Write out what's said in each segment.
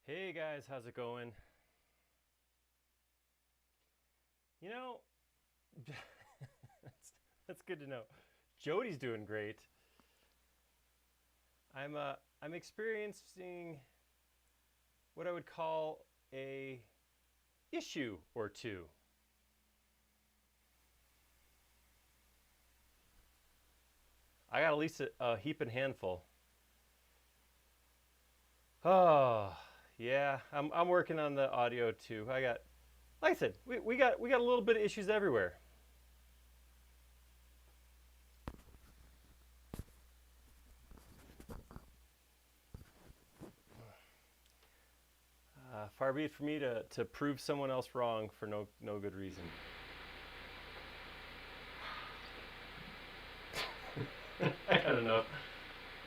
Hey guys, how's it going? You know, that's good to know. Jody's doing great. I'm experiencing what I would call a issue or two. I got at least a heap and handful. Oh, yeah, I'm working on the audio too. Like I said, we got a little bit of issues everywhere. Far be it for me to prove someone else wrong for no good reason. I don't know.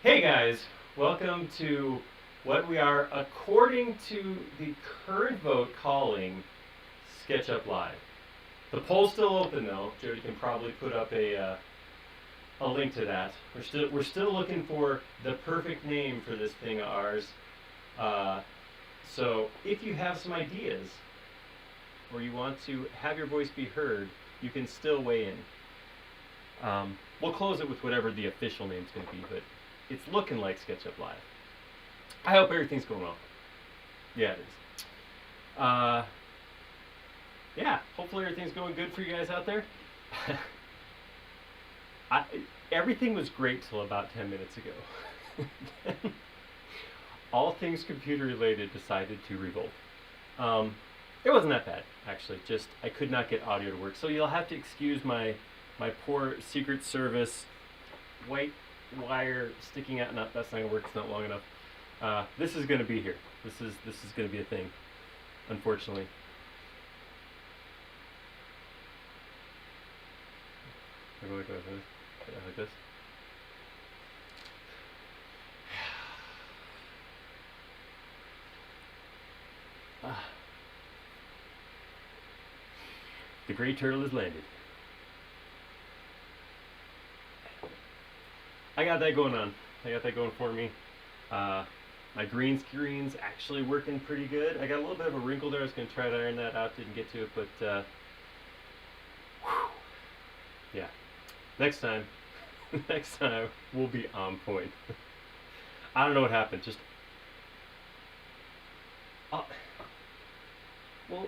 Hey guys, welcome to what we are, according to the current vote, calling SketchUp Live. The poll's still open though. Jody can probably put up a link to that. We're still looking for the perfect name for this thing of ours. Uh, so if you have some ideas or you want to have your voice be heard, you can still weigh in. We'll close it with whatever the official name's going to be, but it's looking like SketchUp Live. I hope everything's going well. Yeah, it is. Yeah, hopefully everything's going good for you guys out there. I, Everything was great till about 10 minutes ago. All things computer related decided to revolt. It wasn't that bad, actually. Just I could not get audio to work. So you'll have to excuse my poor Secret Service white wire sticking out. Not that's not gonna work. It's not long enough. This is gonna be here. This is gonna be a thing. Unfortunately. Like this. The gray turtle has landed. I got that going on. I got that going for me. My green screen's actually working pretty good. I got a little bit of a wrinkle there. I was going to try to iron that out. Didn't get to it, but yeah. Next time, next time we'll be on point. I don't know what happened. Just well,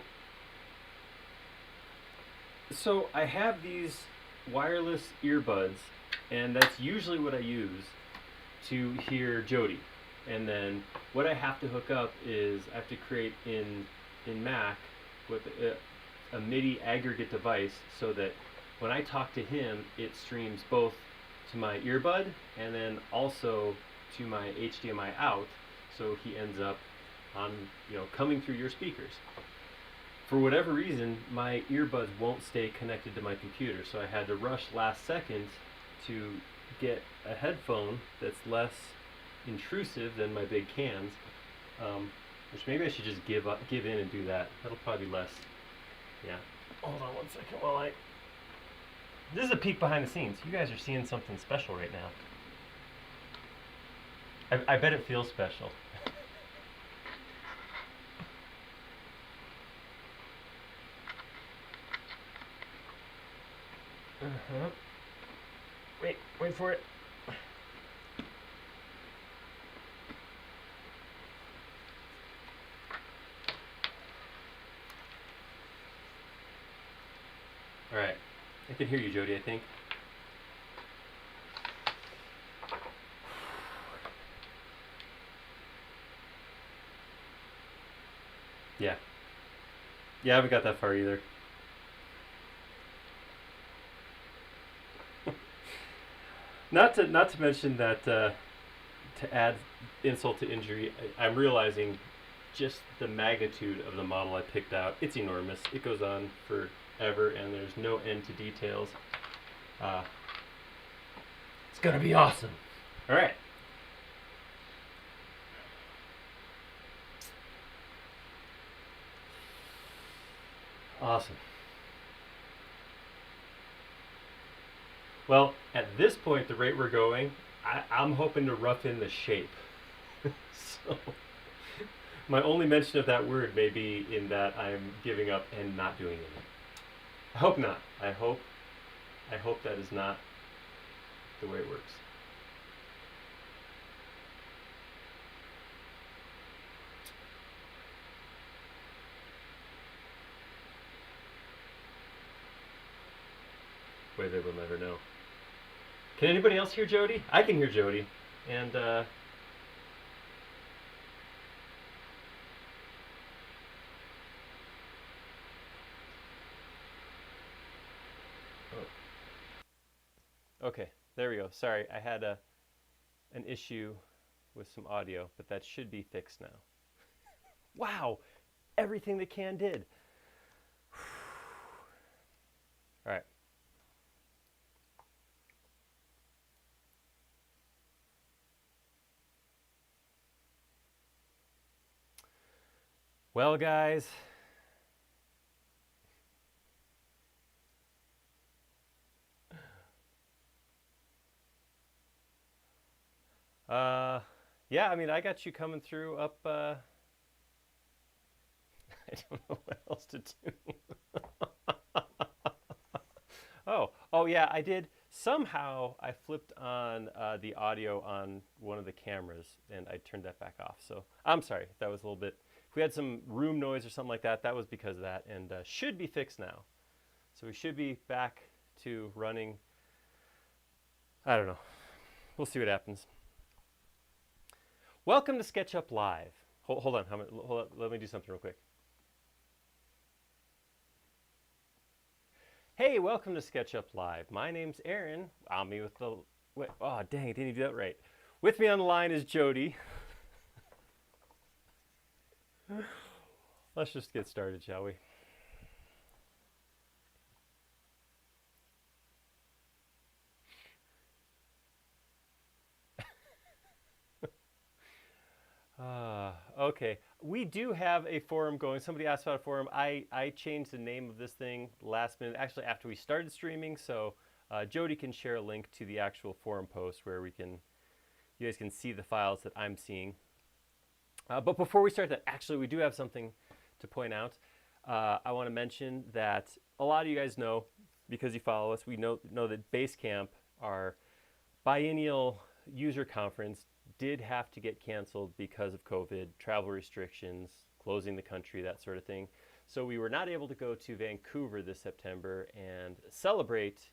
so I have these wireless earbuds, and that's usually what I use to hear Jody. And then what I have to hook up is I have to create in Mac with a MIDI aggregate device so that when I talk to him, it streams both to my earbud and then also to my HDMI out, so he ends up on coming through your speakers. For whatever reason, my earbuds won't stay connected to my computer, so I had to rush last second to get a headphone that's less intrusive than my big cans, which maybe I should just give in and do that. That'll probably be less. Yeah. Hold on one second while This is a peek behind the scenes. You guys are seeing something special right now. I bet it feels special. Uh-huh. Wait for it. All right. I can hear you, Jody, I think. Yeah. Yeah, I haven't got that far either. Not to mention that to add insult to injury, I'm realizing just the magnitude of the model I picked out. It's enormous. It goes on forever, and there's no end to details. It's gonna be awesome. All right. Awesome. Well, at this point, the rate we're going, I'm hoping to rough in the shape. So My only mention of that word may be in that I'm giving up and not doing it. I hope not. I hope that is not the way it works. Way they will never know. Can anybody else hear Jody? I can hear Jody. And okay, there we go. Sorry, I had an issue with some audio, but that should be fixed now. Wow, everything the can did. All right. Well, guys, yeah, I mean, I got you coming through up. I don't know what else to do. Oh yeah, I did. Somehow I flipped on the audio on one of the cameras and I turned that back off. So I'm sorry if that was a little bit. If we had some room noise or something like that, that was because of that, and should be fixed now. So we should be back to running. I don't know. We'll see what happens. Welcome to SketchUp Live. Hold on. Hold on. Let me do something real quick. Hey, welcome to SketchUp Live. My name's Aaron. I'm me with the. Wait, oh, dang, I didn't even do that right. With me on the line is Jody. Let's just get started, shall we? Okay. We do have a forum going. Somebody asked about a forum. I changed the name of this thing last minute, actually after we started streaming. So Jody can share a link to the actual forum post where you guys can see the files that I'm seeing. But before we start that, actually, we do have something to point out. I want to mention that a lot of you guys know, because you follow us, we know that Basecamp, our biennial user conference, did have to get canceled because of COVID, travel restrictions, closing the country, that sort of thing. So we were not able to go to Vancouver this September and celebrate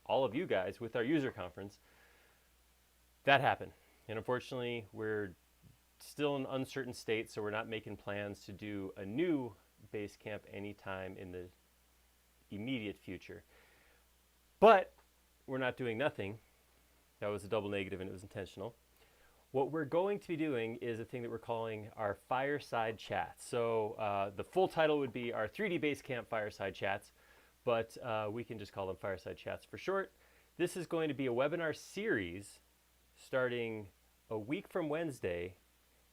all of you guys with our user conference. That happened. And unfortunately, we're still in an uncertain state, so we're not making plans to do a new Basecamp anytime in the immediate future. But we're not doing nothing. That was a double negative and it was intentional. What we're going to be doing is a thing that we're calling our Fireside Chats. So the full title would be our 3D Basecamp Fireside Chats, but we can just call them Fireside Chats for short. This is going to be a webinar series starting a week from Wednesday,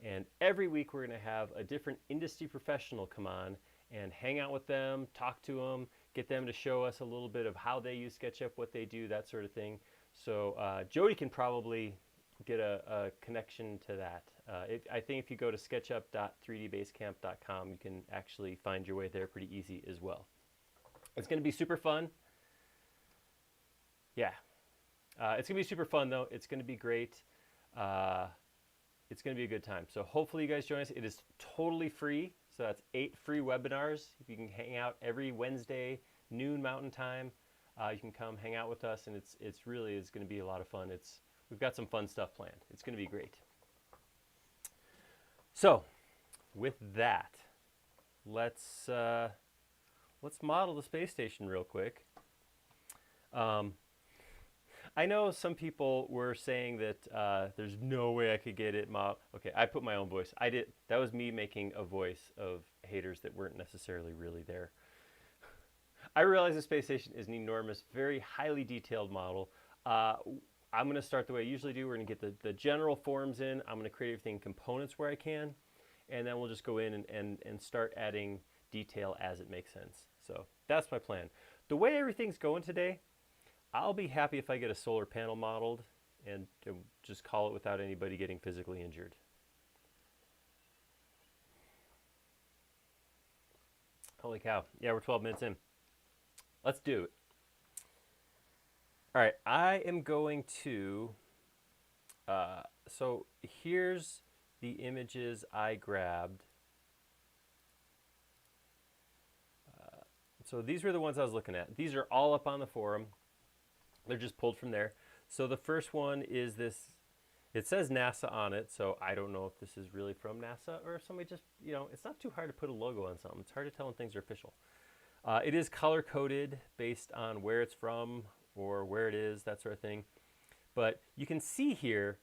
and every week we're going to have a different industry professional come on and hang out with them, talk to them, get them to show us a little bit of how they use SketchUp, what they do, that sort of thing. So Jody can probably get a connection to that. I think if you go to sketchup.3dbasecamp.com, you can actually find your way there pretty easy as well. It's going to be super fun. Yeah. It's going to be super fun, though. It's going to be great. It's going to be a good time. So hopefully you guys join us. It is totally free. So that's 8 free webinars. If you can hang out every Wednesday, noon Mountain Time, you can come hang out with us, and it's really is going to be a lot of fun. We've got some fun stuff planned. It's going to be great. So, with that, let's model the space station real quick. I know some people were saying that there's no way I could get it modeled. Okay, I put my own voice. I did. That was me making a voice of haters that weren't necessarily really there. I realize the space station is an enormous, very highly detailed model. I'm going to start the way I usually do. We're going to get the general forms in. I'm going to create everything in components where I can. And then we'll just go in and start adding detail as it makes sense. So that's my plan. The way everything's going today, I'll be happy if I get a solar panel modeled and just call it without anybody getting physically injured. Holy cow. Yeah, we're 12 minutes in. Let's do it. All right, I am going to, so here's the images I grabbed. So these were the ones I was looking at. These are all up on the forum. They're just pulled from there. So the first one is this, it says NASA on it, so I don't know if this is really from NASA or if somebody just, you know, it's not too hard to put a logo on something. It's hard to tell when things are official. It is color coded based on where it's from or where it is, that sort of thing. But you can see here,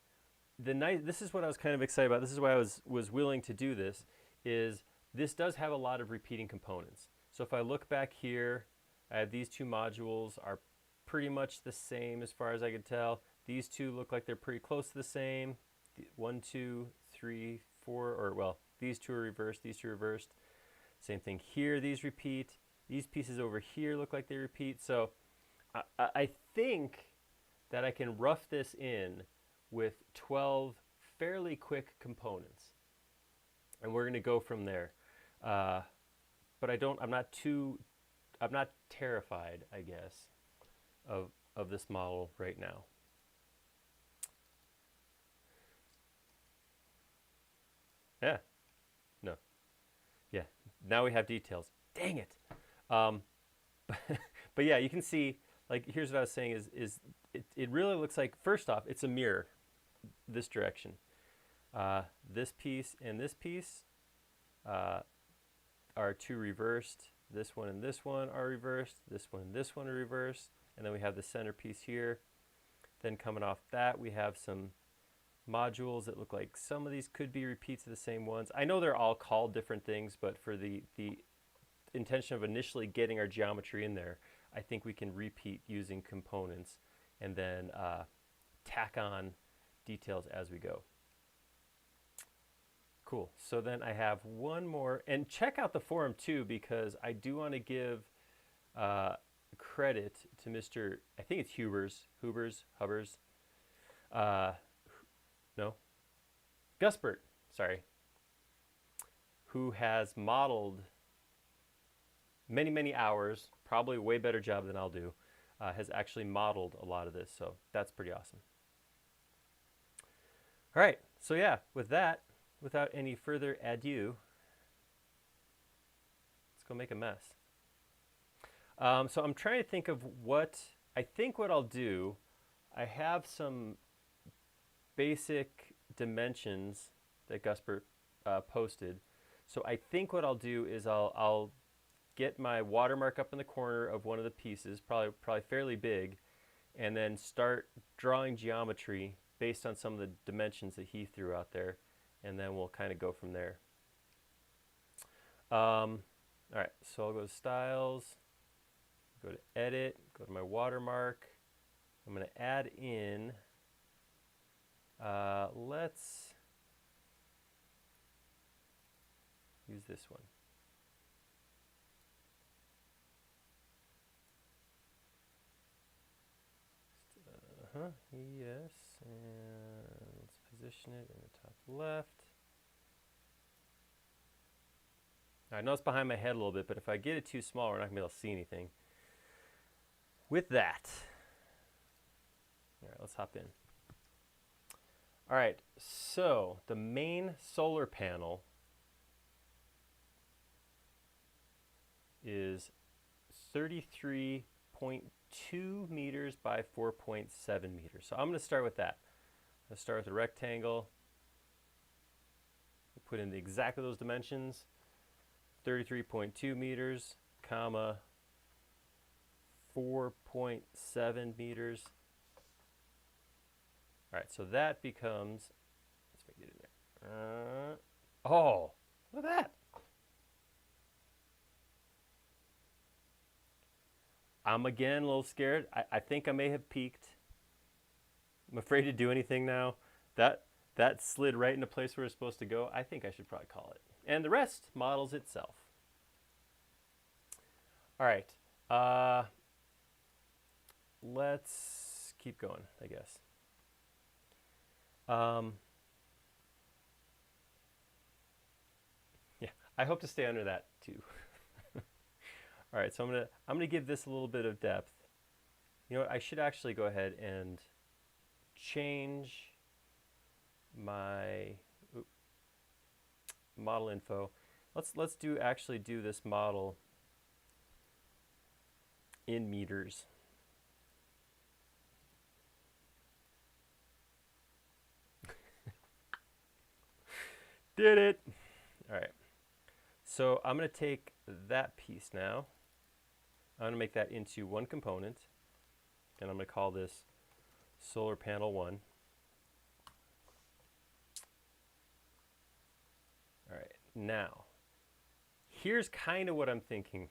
this is what I was kind of excited about. This is why I was willing to do this, is this does have a lot of repeating components. So if I look back here, I have these two modules are pretty much the same as far as I could tell. These two look like they're pretty close to the same. 1, 2, 3, 4, or well, these two are reversed, these two are reversed. Same thing here, these repeat. These pieces over here look like they repeat. So I think that I can rough this in with 12 fairly quick components. And we're gonna go from there. But I'm not terrified, I guess, of this model right now. Yeah, no, yeah, now we have details. Dang it. But yeah, you can see, like, here's what I was saying is it really looks like, first off, it's a mirror, this direction. This piece and this piece are two reversed. This one and this one are reversed. This one and this one are reversed. And then we have the center piece here. Then coming off that, we have some modules that look like some of these could be repeats of the same ones. I know they're all called different things, but for the intention of initially getting our geometry in there, I think we can repeat using components and then tack on details as we go. Cool. So then I have one more, and check out the forum too, because I do want to give credit to Mr. I think it's Hubbers, no, Gusbert, sorry, who has modeled many hours, probably a way better job than I'll do, has actually modeled a lot of this, so that's pretty awesome. All right, so yeah, with that, without any further ado, let's go make a mess. So I'm trying to think of what I'll do. I have some basic dimensions that Gusbert posted. So I think what I'll do is I'll get my watermark up in the corner of one of the pieces, probably fairly big, and then start drawing geometry based on some of the dimensions that he threw out there, and then we'll kind of go from there. All right, so I'll go to Styles, go to Edit, go to my watermark. I'm going to add in, let's use this one. Yes, and let's position it in the top left. I know it's behind my head a little bit, but if I get it too small, we're not going to be able to see anything. With that, all right, let's hop in. All right, so the main solar panel is 33.2 meters by 4.7 meters. So I'm going to start with that. I'm going to start with a rectangle. Put in exactly those dimensions. 33.2 meters, comma, 4.7 meters. All right, so that becomes, let's get in there. Oh, look at that. I'm again a little scared. I think I may have peaked. I'm afraid to do anything now. That slid right into place where it's supposed to go. I think I should probably call it. And the rest models itself. All right. Let's keep going, I guess. Yeah, I hope to stay under that too. All right, so I'm gonna give this a little bit of depth. You know what? I should actually go ahead and change my model info. Let's actually do this model in meters. Did it! All right. So I'm going to take that piece now. I'm going to make that into one component, and I'm going to call this solar panel 1. All right. Now, here's kind of what I'm thinking.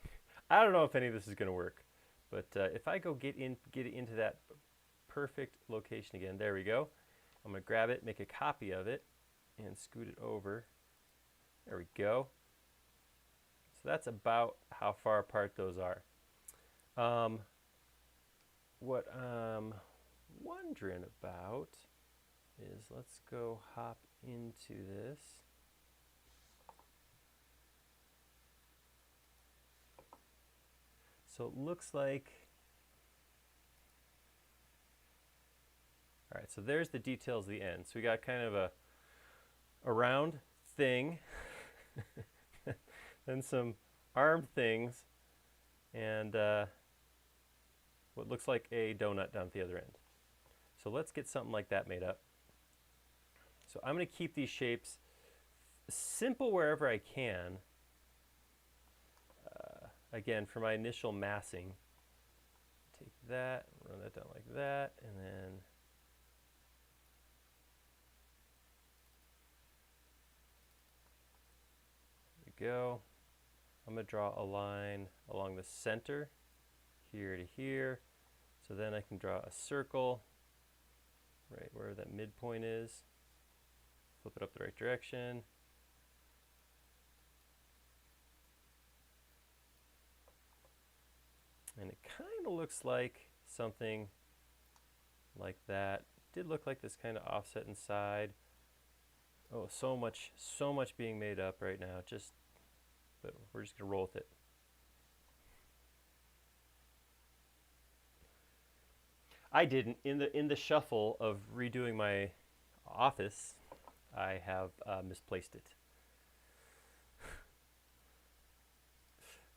I don't know if any of this is going to work, but if I go get it into that perfect location again, there we go. I'm going to grab it, make a copy of it, and scoot it over. There we go. So that's about how far apart those are. What I'm wondering about is, let's go hop into this. So it looks like, all right, so there's the details at the end. So we got kind of a round thing, then some armed things, and what looks like a donut down at the other end. So let's get something like that made up. So I'm going to keep these shapes simple wherever I can. Again, for my initial massing, take that, run that down like that, and then there we go. I'm going to draw a line along the center, here to here. So then I can draw a circle right where that midpoint is. Flip it up the right direction. And it kind of looks like something like that. Did look like this kind of offset inside. Oh, so much being made up right now. But we're just gonna roll with it. I didn't in the shuffle of redoing my office, I have misplaced it.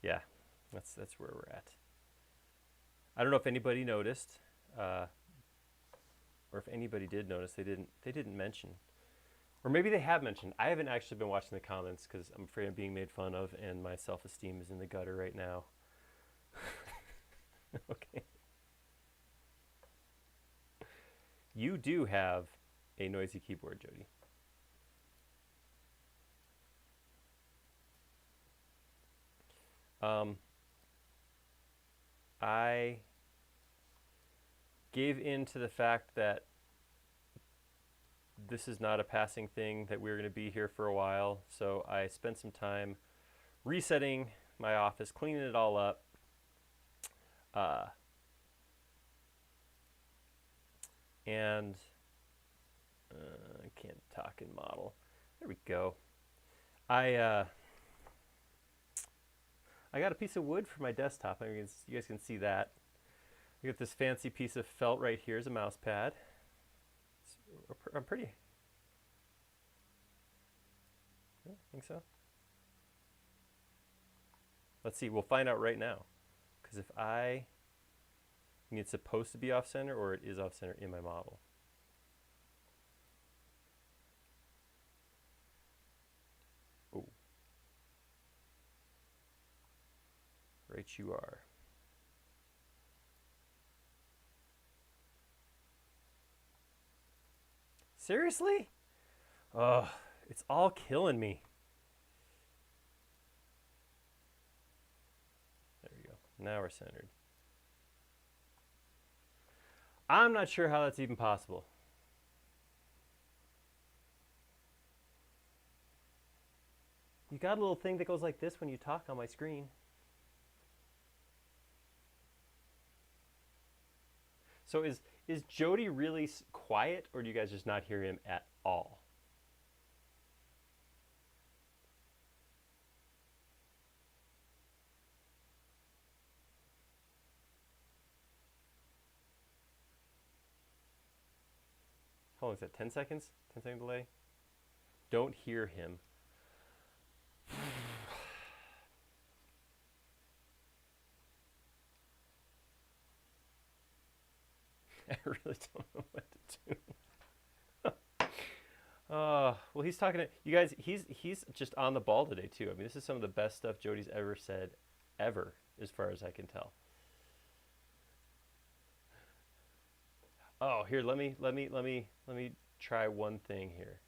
Yeah, that's where we're at. I don't know if anybody noticed, or if anybody did notice. They didn't mention, or maybe they have mentioned. I haven't actually been watching the comments because I'm afraid I'm being made fun of, and my self-esteem is in the gutter right now. Okay. You do have a noisy keyboard, Jody. I gave in to the fact that this is not a passing thing, that we're going to be here for a while. So I spent some time resetting my office, cleaning it all up. And I can't talk in model. There we go. I got a piece of wood for my desktop. I mean, you guys can see that. I got this fancy piece of felt right here as a mouse pad. I'm pretty. Yeah, I think so. Let's see. We'll find out right now. Because if I mean, it's supposed to be off center, or it is off center in my model. Oh, right you are. Seriously? Oh, it's all killing me. There we go. Now we're centered. I'm not sure how that's even possible. You got a little thing that goes like this when you talk on my screen. So is Jody really quiet, or do you guys just not hear him at all? How long is that? 10 seconds? 10-second delay? Don't hear him. I really don't know what to do. Well, he's talking to you guys. He's just on the ball today too. I mean, this is some of the best stuff Jody's ever said, ever, as far as I can tell. Oh, here, let me try one thing here.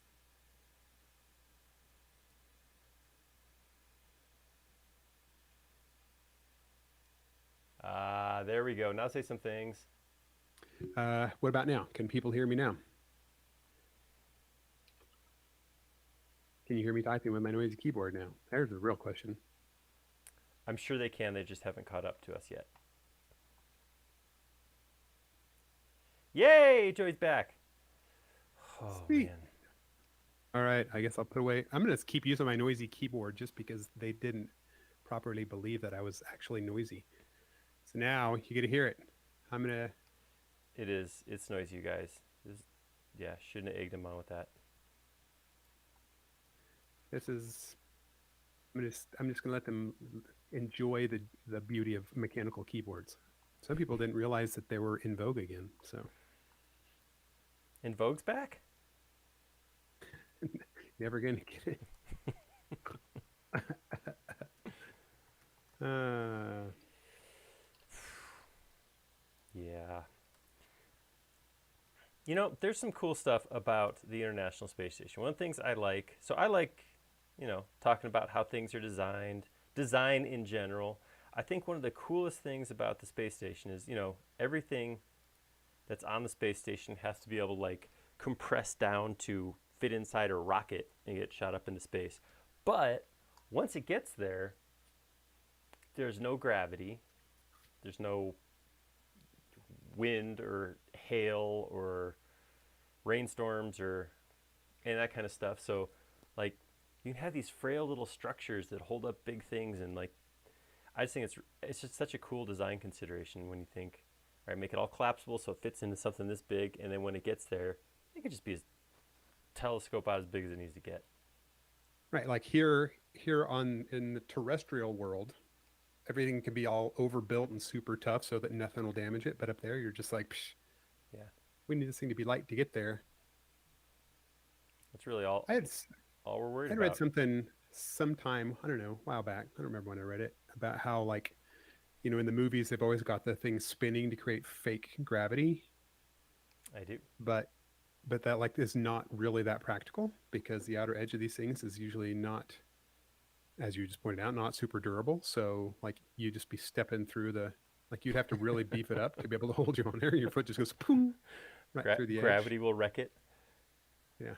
There we go. Now say some things. What about now? Can people hear me now? Can you hear me typing with my noisy keyboard now? There's the real question. I'm sure they can. They just haven't caught up to us yet. Yay! Joey's back. Oh Sweet. man. All right, I guess I'll put away. I'm going to keep using my noisy keyboard just because they didn't properly believe that I was actually noisy. So now you get to hear it. I'm going to. It is. It's noisy, you guys. Yeah, shouldn't have egged him on with that. This is. I'm just going to let them enjoy the beauty of mechanical keyboards. Some people didn't realize that they were in vogue again. So And Vogue's back? never going to get it. Yeah. You know, there's some cool stuff about the International Space Station. One of the things I like, talking about how things are designed, design in general. I think one of the coolest things about the space station is, everything that's on the space station has to be able to like compress down to fit inside a rocket and get shot up into space. But once it gets there, there's no gravity, there's no wind or hail or rainstorms or and that kind of stuff. So like you can have these frail little structures that hold up big things, and like I just think it's just such a cool design consideration when you think, all right, make it all collapsible so it fits into something this big, and then when it gets there, it could just be a telescope out as big as it needs to get. Right, like here on in the terrestrial world, everything can be all overbuilt and super tough so that nothing will damage it. But up there, you're just like, Psh, Yeah, we need this thing to be light to get there. that's really all I had all we're worried I'd read about. something sometime, I don't know, a while back. I don't remember when I read it about how like, in the movies they've always got the thing spinning to create fake gravity, I do. but that like is not really that practical because the outer edge of these things is usually not, as you just pointed out, not super durable. So like you just be stepping through the like you'd have to really beef it up to be able to hold you on there. Your foot just goes boom right through the edge. Gravity will wreck it. Yeah.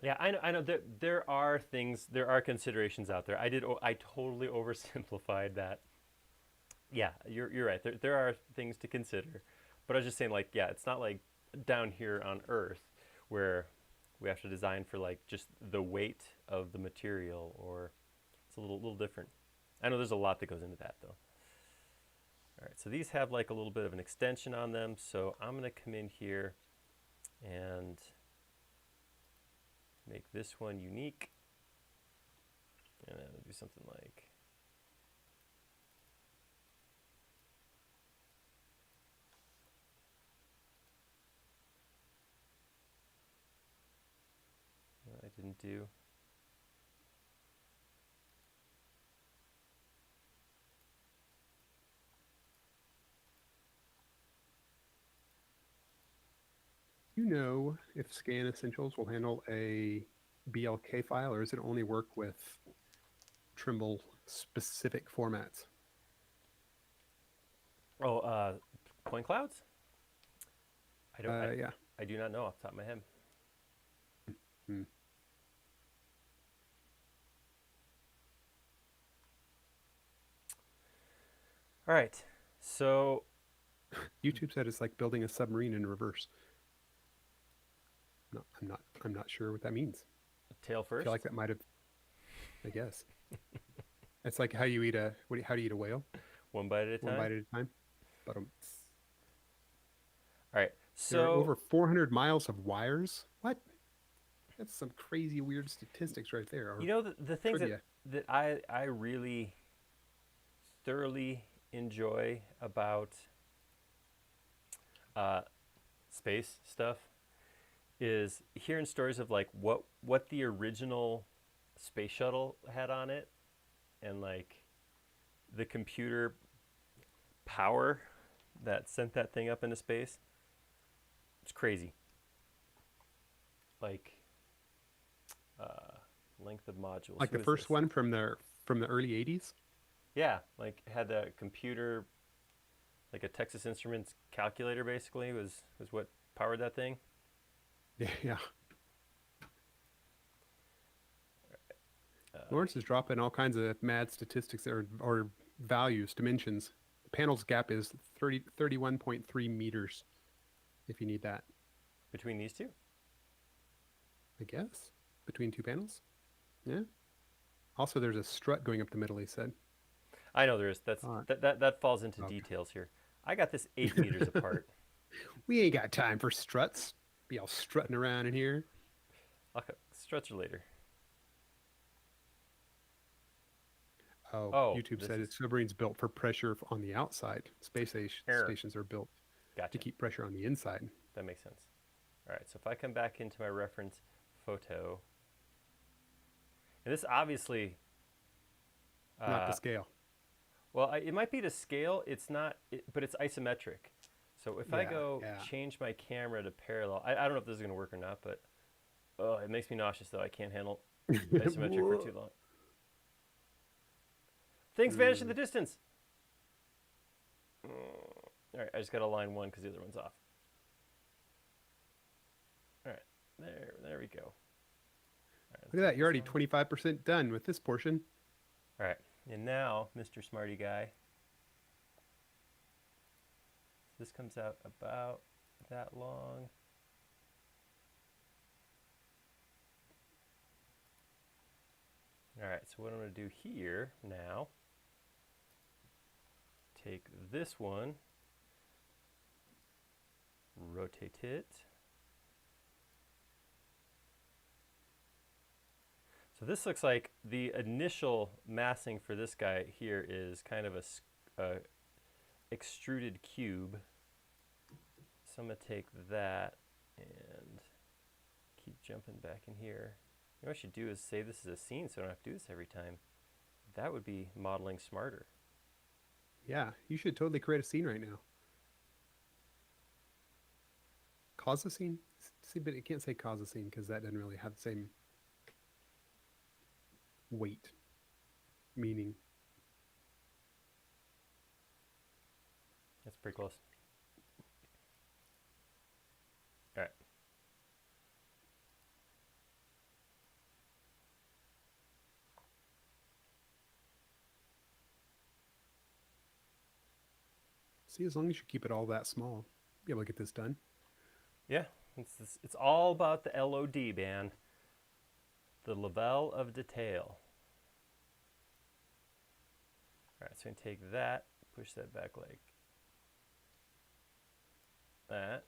Yeah, I know. I know. There are things, there are considerations out there. I totally oversimplified that. Yeah, you're right. There are things to consider, but I was just saying, like, yeah, it's not like down here on Earth where we have to design for like just the weight of the material, or it's a little different. I know there's a lot that goes into that though. All right, so these have like a little bit of an extension on them, so I'm gonna come in here and make this one unique, and then do something like I didn't do. You know if Scan Essentials will handle a BLK file, or does it only work with Trimble specific formats? Oh, point clouds? I don't. Yeah. I do not know off the top of my head. Hmm. All right, so YouTube said it's like building a submarine in reverse. No, I'm not sure what that means. tail I feel first, like that might have, I guess. It's like how you eat a how do you eat a whale? one bite at a One time. bite at a time. But All right, There are So over 400 miles of wires. What? That's some crazy weird statistics right there, you or know the things trivia. that I really thoroughly enjoy about uh, space stuff is hearing stories of like what the original space shuttle had on it, and like the computer power that sent that thing up into space. It's crazy. Like uh, length of modules. Like Who the is first this? one from the early 80s. Yeah, like had a computer, like a Texas Instruments calculator, basically was what powered that thing. Yeah, yeah. Uh, Lawrence is dropping all kinds of mad statistics or values, dimensions. The panel's gap is 31.3 meters if you need that, between these two. I guess, between two panels. Yeah. Also, there's a strut going up the middle, he said. I know there is. Thought. That falls into Okay. details here. I got this 8 meters apart. We ain't got time for struts. Be all strutting around in here. I'll stretch it later. Oh, Oh, YouTube this said is it's submarines built for pressure on the outside. error. Stations are built to Gotcha. keep pressure on the inside. That makes sense. All right. So if I come back into my reference photo, and this obviously, Not to uh, scale. well, it might be to scale. It's not, but it's isometric. So if I Yeah, go yeah. change my camera to parallel, I don't know if this is going to work or not, but oh, it makes me nauseous though. I can't handle isometric for too long. Things vanish in the distance. All right, I just got to line one because the other one's off. All right, there we go. All right, Look at that. You're already 25% done with this portion. All right, and now, Mr. Smarty Guy, this comes out about that long. All right, so what I'm going to do here now, take this one, rotate it. So this looks like the initial massing for this guy here is kind of a extruded cube. So I'm going to take that and keep jumping back in here. You know what I should do is save this as a scene so I don't have to do this every time. That would be modeling smarter. Yeah, you should totally create a scene right now. Cause a scene? See, but it can't say cause a scene because that doesn't really have the same weight, meaning. That's pretty close. All right. See, as long as you keep it all that small, you'll be able to get this done. Yeah, it's all about the LOD, man. The level of detail. All right, so I'm going to take that, push that back like that.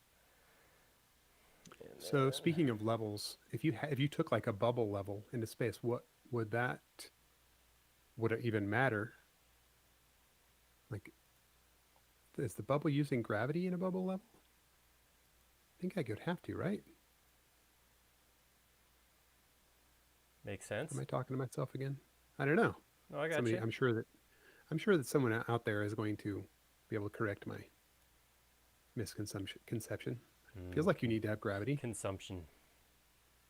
So speaking of levels, if you took like a bubble level into space, what would would it even matter? Like, is the bubble using gravity in a bubble level? I think I could have to, right? Makes sense. Am I talking to myself again? I don't know. Oh, I got Somebody, you. I'm sure that someone out there is going to be able to correct my misconception. Feels like you need to have gravity. Consumption.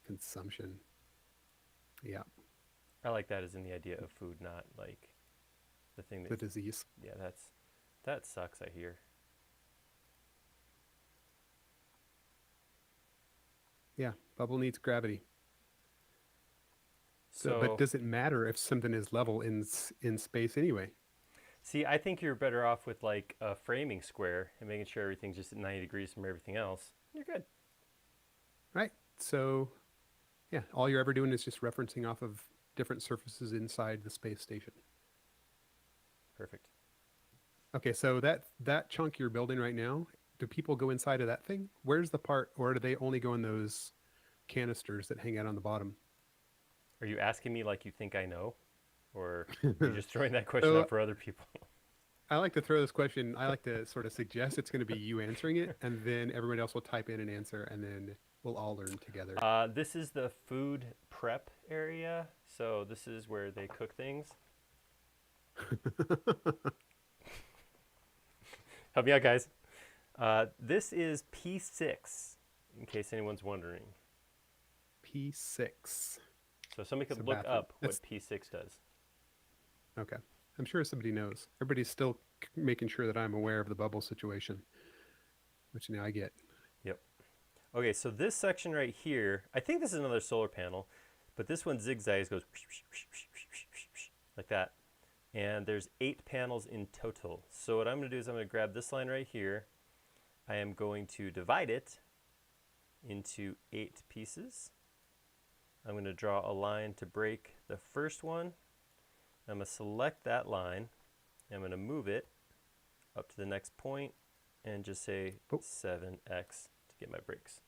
Consumption. Yeah. I like that as in the idea of food, not like the thing that. The disease. Yeah, that sucks. I hear. Yeah. Bubble needs gravity. So, But does it matter if something is level in space anyway? see, I think you're better off with like a framing square and making sure everything's just at 90 degrees from everything else. You're good. Right. So, yeah, all you're ever doing is just referencing off of different surfaces inside the space station. Perfect. Okay, so that chunk you're building right now, do people go inside of that thing? Where's the part, or do they only go in those canisters that hang out on the bottom? Are you asking me like you think I know? Or are you just throwing that question So out for other people? I like to throw this question. I like to sort of suggest it's going to be you answering it, and then everybody else will type in an answer, and then we'll all learn together. This is the food prep area. So this is where they cook things. Help me out, guys. This is P6, in case anyone's wondering. P6. So somebody It's could a look bathroom. up what P6 does. Okay. I'm sure somebody knows. Everybody's still making sure that I'm aware of the bubble situation, which now I get. Yep. Okay, so this section right here, I think this is another solar panel, but this one zigzags, goes like that. And there's 8 panels in total. So what I'm going to do is I'm going to grab this line right here. I am going to divide it into 8 pieces. I'm going to draw a line to break the first one. I'm going to select that line. I'm going to move it up to the next point and just say 7x to get my breaks.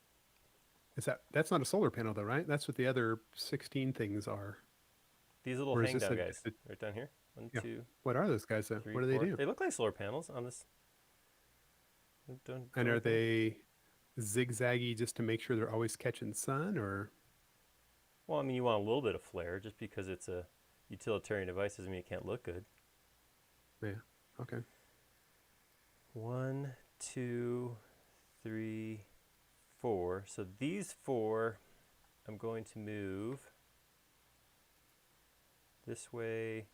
That's not a solar panel though, right? That's what the other 16 things are. These little Or is hang this down guys right down here. 1, Yeah. 2, What are those guys though? 3, What do they 4. do? They look like solar panels on this. And are they zigzaggy just to make sure they're always catching sun, or? Well, I mean, you want a little bit of flare. Just because it's a utilitarian device doesn't mean it can't look good. Yeah. Okay. 1, 2, 3, 4. So these 4, I'm going to move this way.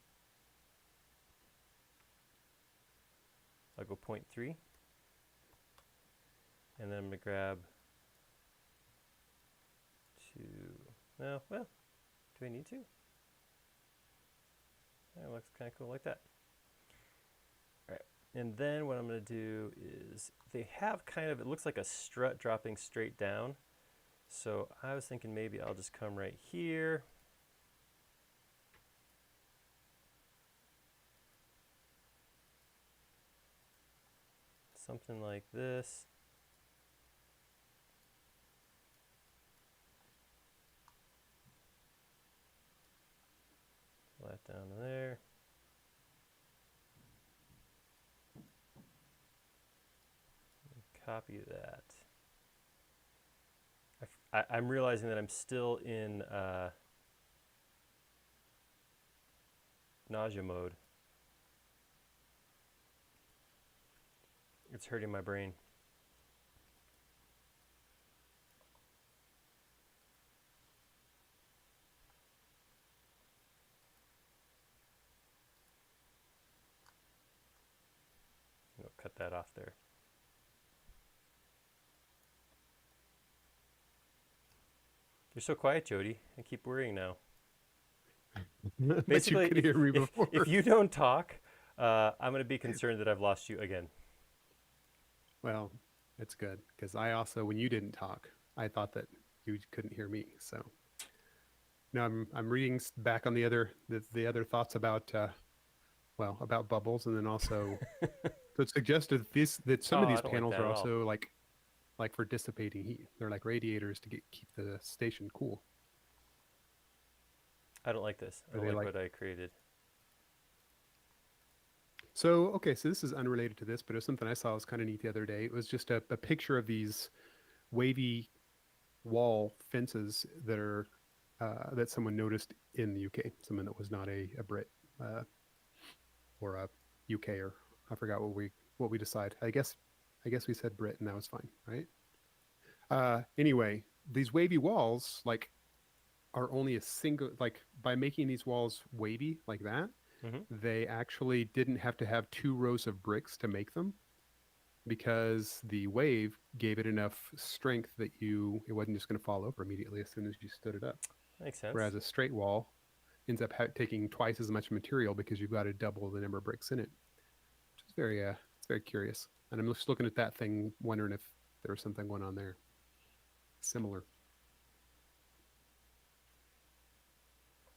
I'll go 0.3. And then I'm going to grab 2. No, well, do I need to? That looks kind of cool like that. All right. And then what I'm going to do is they have kind of, it looks like a strut dropping straight down. So I was thinking maybe I'll just come right here. Something like this. That down there. Copy that. I'm realizing that I'm still in nausea mode. It's hurting my brain. I'll cut that off there. You're so quiet, Jody. I keep worrying now. Basically, you could hear me before. if you don't talk, I'm going to be concerned that I've lost you again. Well, it's good because I also, when you didn't talk, I thought that you couldn't hear me. So now I'm reading back on the other thoughts about about bubbles, and then also so it suggested that some of Oh, these I don't like panels that are at all. also like for dissipating heat. They're like radiators to keep the station cool. I don't like this. I Are don't they like like- what I created. So, okay, so this is unrelated to this, but it was something I saw was kind of neat the other day. It was just a picture of these wavy wall fences that are that someone noticed in the UK. Someone that was not a Brit or a UK, or I forgot what we decide. I guess we said Brit, and that was fine, right? Anyway, these wavy walls are only a single, by making these walls wavy like that. They actually didn't have to have 2 rows of bricks to make them, because the wave gave it enough strength that it wasn't just going to fall over immediately as soon as you stood it up. Makes sense. Whereas a straight wall ends up taking twice as much material because you've got to double the number of bricks in it, which is it's very curious. And I'm just looking at that thing, wondering if there was something going on there similar.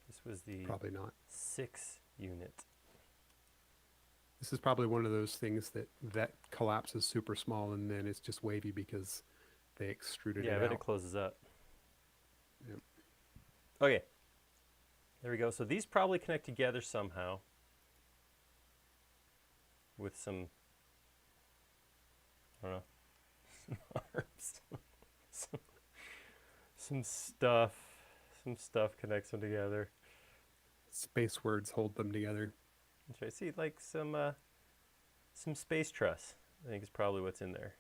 This was the Probably not. 6 unit. This is probably one of those things that collapses super small and then it's just wavy because they extruded Yeah, I it bet it out. closes up. Yep. Okay. There we go. So these probably connect together somehow with some, I don't know, some, some stuff. Some stuff connects them together. Space words hold them together. That's right. See, like some space truss, I think is probably what's in there.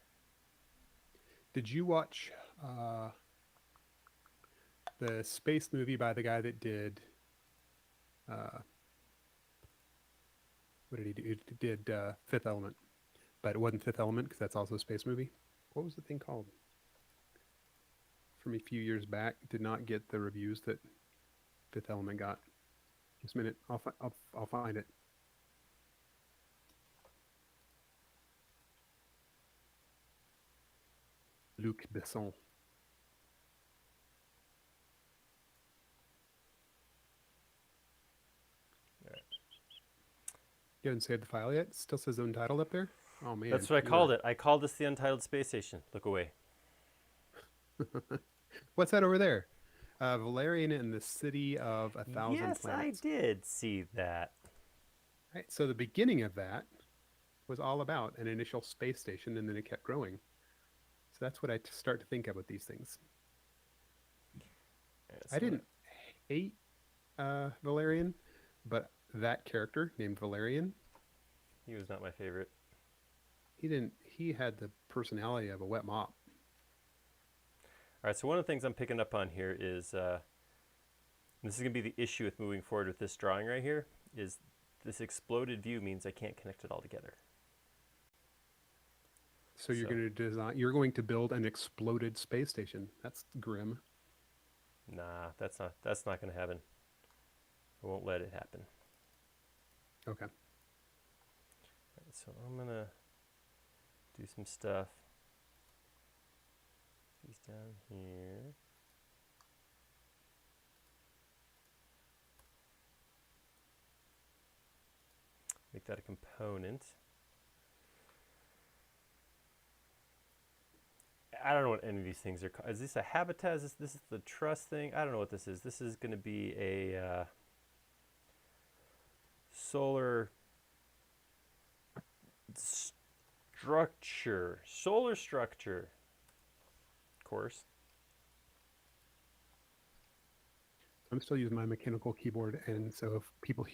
Did you watch the space movie by the guy that did what did he do? He did Fifth Element, but it wasn't Fifth Element because that's also a space movie. What was the thing called? From a few years back, did not get the reviews that Fifth Element got. Just a minute, I'll find it. Luc Besson. You haven't saved the file yet? It still says Untitled up there? Oh man. That's what I called it. I called this the Untitled Space Station. Look away. What's that over there? Valerian in the City of a Thousand Yes, Planets. I did see that. Right, so the beginning of that was all about an initial space station, and then it kept growing. So that's what I start to think of with these things. I didn't hate Valerian, but that character named Valerian, He was not my favorite. he had the personality of a wet mop. All right, so one of the things I'm picking up on here is, this is going to be the issue with moving forward with this drawing right here, is this exploded view means I can't connect it all together. So you're going to build an exploded space station. That's grim. Nah, that's not going to happen. I won't let it happen. Okay. All right, so I'm going to do some stuff. These down here. Make that a component. I don't know what any of these things are called. Is this a habitat? This is the truss thing? I don't know what this is. This is going to be a solar structure. Solar structure course. I'm still using my mechanical keyboard, and so if people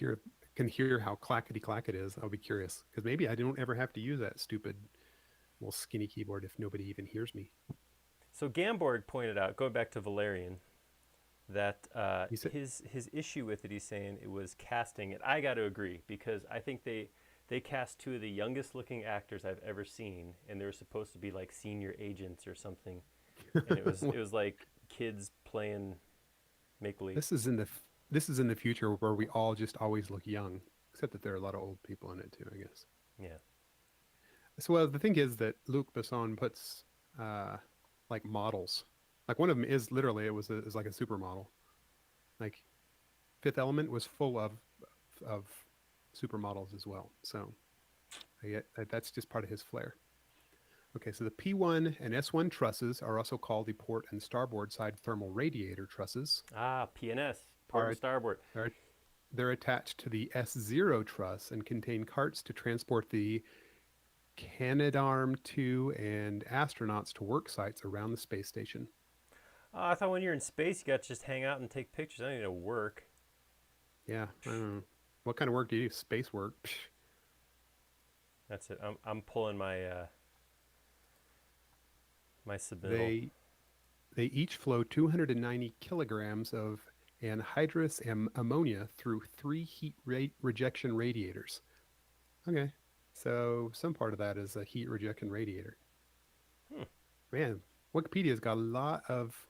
can hear how clackety clack it is, I'll be curious because maybe I don't ever have to use that stupid little skinny keyboard if nobody even hears me. So Gamborg pointed out, going back to Valerian, that his issue with it, he's saying it was casting. And I got to agree because I think they cast two of the youngest looking actors I've ever seen, and they were supposed to be like senior agents or something, and it was like kids playing make believe. This is in the future where we all just always look young, except that there are a lot of old people in it too, I guess. Yeah. So well, the thing is that Luc Besson puts like models. Like one of them is literally is like a supermodel. Like Fifth Element was full of supermodels as well. So that's just part of his flair. Okay, so the P1 and S1 trusses are also called the port and starboard side thermal radiator trusses. Ah, PNS, port and starboard. They're attached to the S0 truss and contain carts to transport the Canadarm2 and astronauts to work sites around the space station. Oh, I thought when you're in space, you got to just hang out and take pictures. I don't need to work. Yeah, I don't know. What kind of work do you do? Space work. Psh. That's it. I'm pulling my my submittal. They each flow 290 kilograms of anhydrous ammonia through 3 heat rejection radiators. Okay, so some part of that is a heat rejection radiator. Man, Wikipedia's got a lot of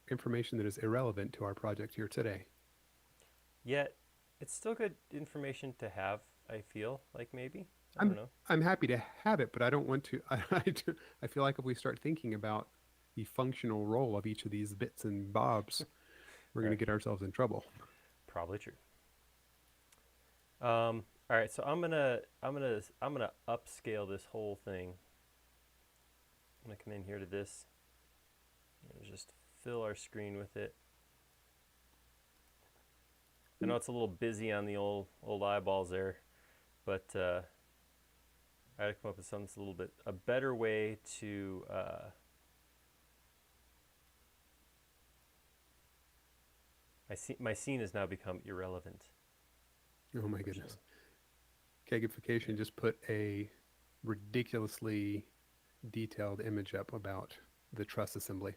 information that is irrelevant to our project here today. Yet, it's still good information to have, I feel like maybe. I don't know. I'm happy to have it, but I don't want to. I feel like if we start thinking about the functional role of each of these bits and bobs, we're going to get ourselves in trouble. Probably true. All All right, so I'm gonna upscale this whole thing. I'm gonna come in here to this and just fill our screen with it. I know it's a little busy on the old eyeballs there, but I had to come up with something that's a little bit a better way to my scene has now become irrelevant. Oh my goodness. Kegification just put a ridiculously detailed image up about the truss assembly.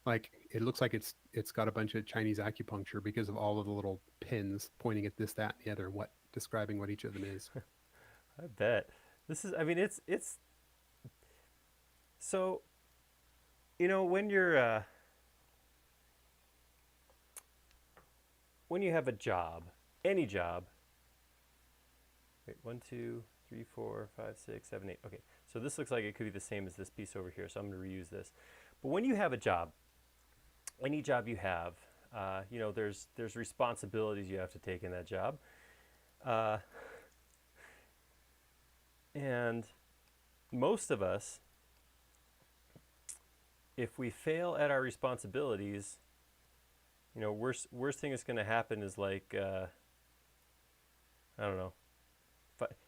Like it looks like it's got a bunch of Chinese acupuncture because of all of the little pins pointing at this, that, and the other, and describing what each of them is. I bet. This is, I mean, it's so, when you have a job, any job. Wait, 1, 2, 3, 4, 5, 6, 7, 8. Okay, so this looks like it could be the same as this piece over here, so I'm going to reuse this. But when you have a job, any job you have, there's responsibilities you have to take in that job. And most of us, if we fail at our responsibilities, worst thing that's going to happen is like, I don't know,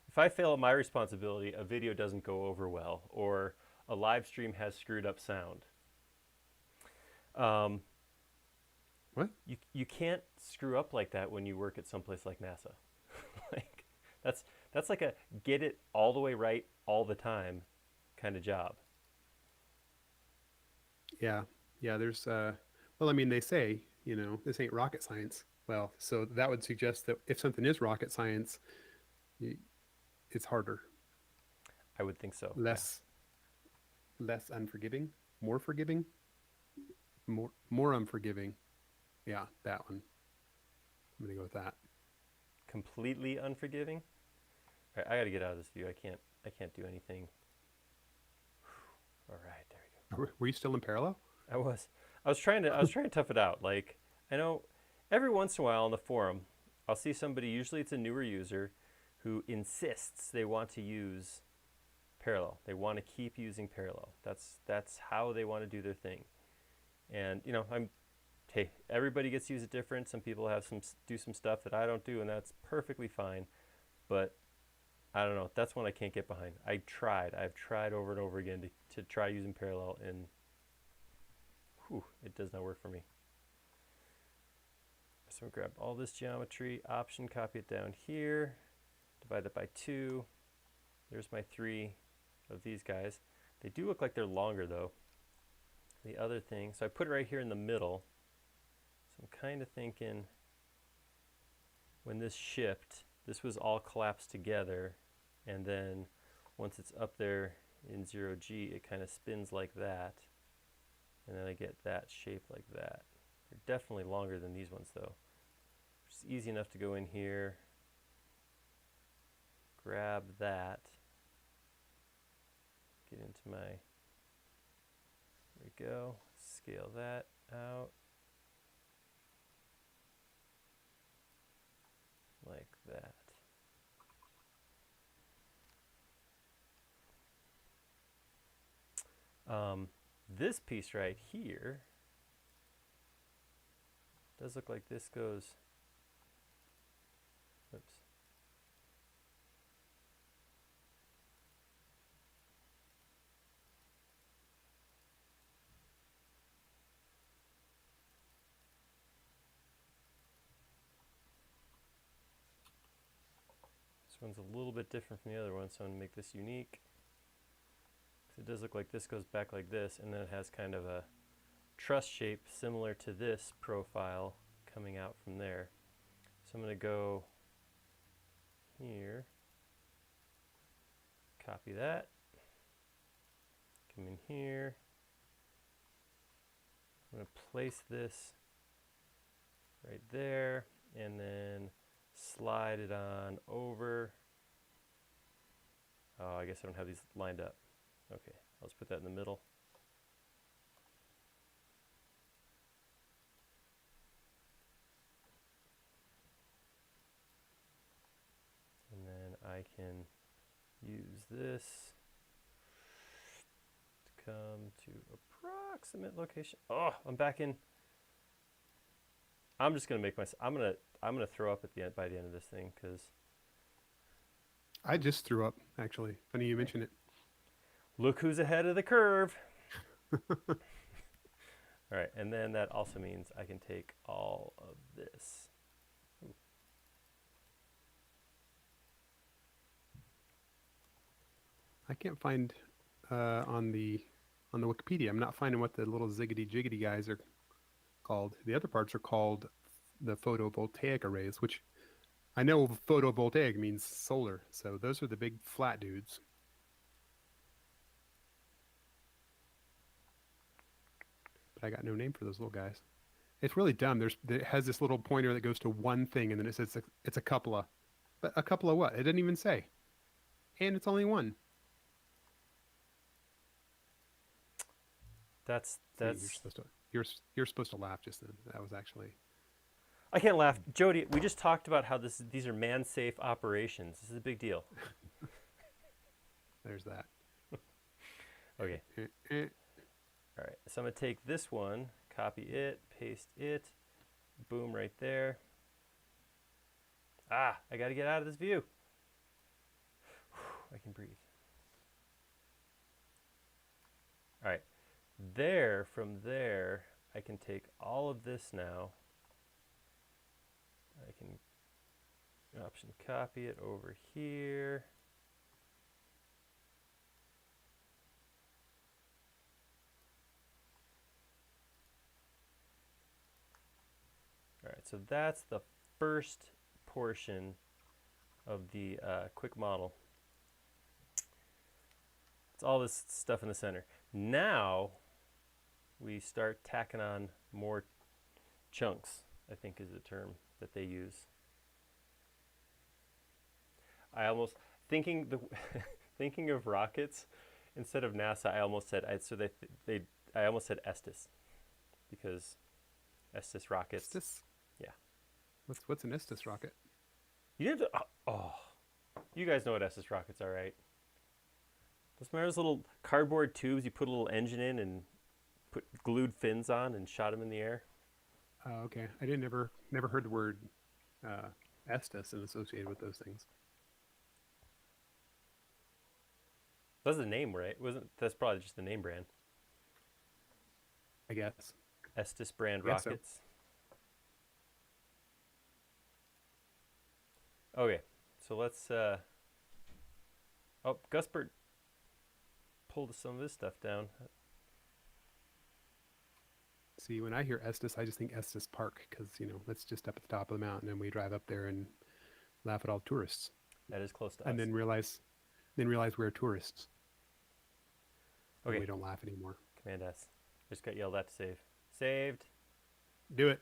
if I fail at my responsibility, a video doesn't go over well, or a live stream has screwed up sound. What? You can't screw up like that when you work at someplace like NASA. Like that's like a get it all the way right all the time kind of job. Yeah. There's well, I mean, they say this ain't rocket science. Well, so that would suggest that if something is rocket science, it's harder. I would think so. Less unforgiving, more forgiving, more unforgiving. Yeah, that one. I'm gonna go with that. Completely unforgiving. All right, I got to get out of this view. I can't do anything. All right, there we go. Were you still in parallel? I was trying to tough it out. Like, I know every once in a while on the forum, I'll see somebody, usually it's a newer user, who insists they want to use parallel. They want to keep using parallel. That's how they want to do their thing. And hey, everybody gets to use it different. Some people do some stuff that I don't do, and that's perfectly fine. But I don't know. That's one I can't get behind. I've tried over and over again to try using parallel, and it does not work for me. So I'm gonna grab all this geometry, option, copy it down here, divide that by 2. There's my 3 of these guys. They do look like they're longer though. The other thing, so I put it right here in the middle. So I'm kind of thinking when this shipped, this was all collapsed together, and then once it's up there in 0G, it kind of spins like that, and then I get that shape like that. They're definitely longer than these ones though. It's easy enough to go in here, grab that, get into my, there we go, scale that out like that. This piece right here does look like this goes, oops. This one's a little bit different from the other one, so I'm going to make this unique. It does look like this goes back like this, and then it has kind of a truss shape similar to this profile coming out from there. So I'm going to go here, copy that, come in here. I'm going to place this right there, and then slide it on over. Oh, I guess I don't have these lined up. Okay, I'll just put that in the middle. And I can use this to come to approximate location. Oh, I'm back in. I'm just gonna make I'm gonna throw up at the end by the end of this thing because I just threw up, actually. Funny you mention it. look who's ahead of the curve. All right, and then that also means I can take all of this. Ooh. I can't find on the Wikipedia. I'm not finding what the little ziggity jiggity guys are called. The other parts are called the photovoltaic arrays, which I know photovoltaic means solar. So those are the big flat dudes. But I got no name for those little guys. It's really dumb. It has this little pointer that goes to one thing, and then it says it's a couple of. But a couple of what? It didn't even say. And it's only one. That's you're supposed to laugh just then. That was actually. I can't laugh. Jody, we just talked about how these are man-safe operations. This is a big deal. There's that. Okay. All right. So I'm going to take this one, copy it, paste it, boom, right there. Ah, I got to get out of this view. Whew, I can breathe. All right. From there, I can take all of this now. I can option copy it over here. All right, so that's the first portion of the quick model. It's all this stuff in the center. Now we start tacking on more chunks, I think is the term that they use. I almost thinking of rockets instead of NASA. I almost said I almost said Estes because Estes rockets. Estes? Yeah. What's an Estes rocket? You didn't. You guys know what Estes rockets are, right? Remember those little cardboard tubes you put a little engine in and put glued fins on and shot them in the air? Oh, okay. I never heard the word Estes and associated with those things. That's the name, right? That's probably just the name brand. I guess. Estes brand I guess so. rockets. Okay, so let's. Oh, Gusbert pulled some of this stuff down. See, when I hear Estes, I just think Estes Park because that's just up at the top of the mountain, and we drive up there and laugh at all the tourists. That is close to us. And then realize we're tourists. Okay. And we don't laugh anymore. Command S. Just got yelled at to save. Saved. Do it.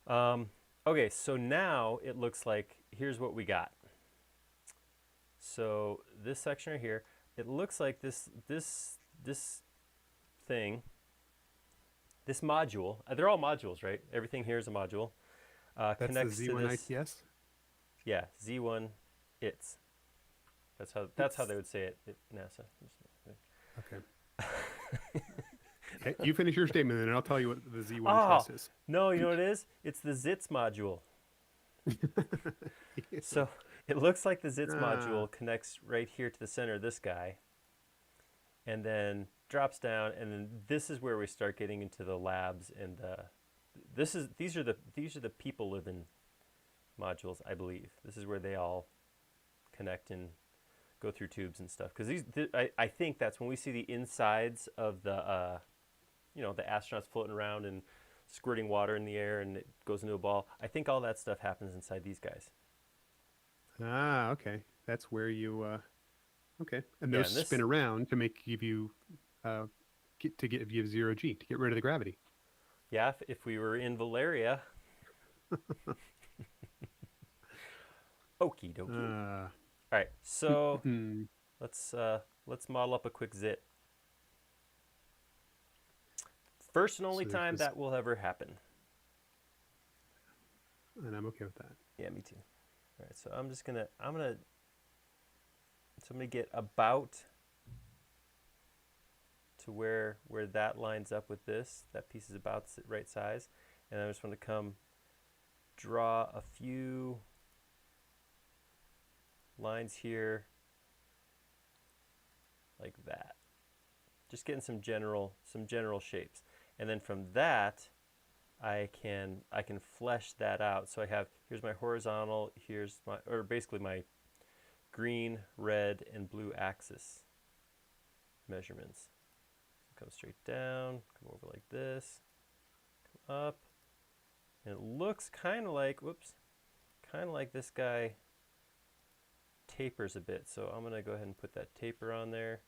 All right. Okay, so now it looks like here's what we got. So this section right here, it looks like this thing, this module. They're all modules, right? Everything here is a module. That's connects the to Z1 this. ITS? Yeah, Z1 ITS. That's how they would say it at NASA. Okay. Okay, you finish your statement, and I'll tell you what the Z1 ITS is. No, you know what it is? It's the ZITS module. So it looks like the ZITS module connects right here to the center of this guy, and then drops down, and then this is where we start getting into the labs and these are the people living modules, I believe. This is where they all connect and go through tubes and stuff. Because I think that's when we see the insides of the the astronauts floating around and squirting water in the air and it goes into a ball. I think all that stuff happens inside these guys. Ah, okay. That's where you okay. And those spin around to give you give you 0G to get rid of the gravity. Yeah, if we were in Valeria. Okie dokie. All right, so let's model up a quick zit. First and only time that will ever happen. and I'm okay with that. Yeah, me too. All right, so I'm gonna get about to where that lines up with this. That piece is about the right size, and I just want to come draw a few lines here like that. Just getting some general shapes, and then from that I can flesh that out. So I have, here's my horizontal, here's my, or basically my green, red, and blue axis measurements. Come straight down, come over like this, come up, and it looks kind of like, whoops, kind of like this guy tapers a bit. So I'm gonna go ahead and put that taper on there.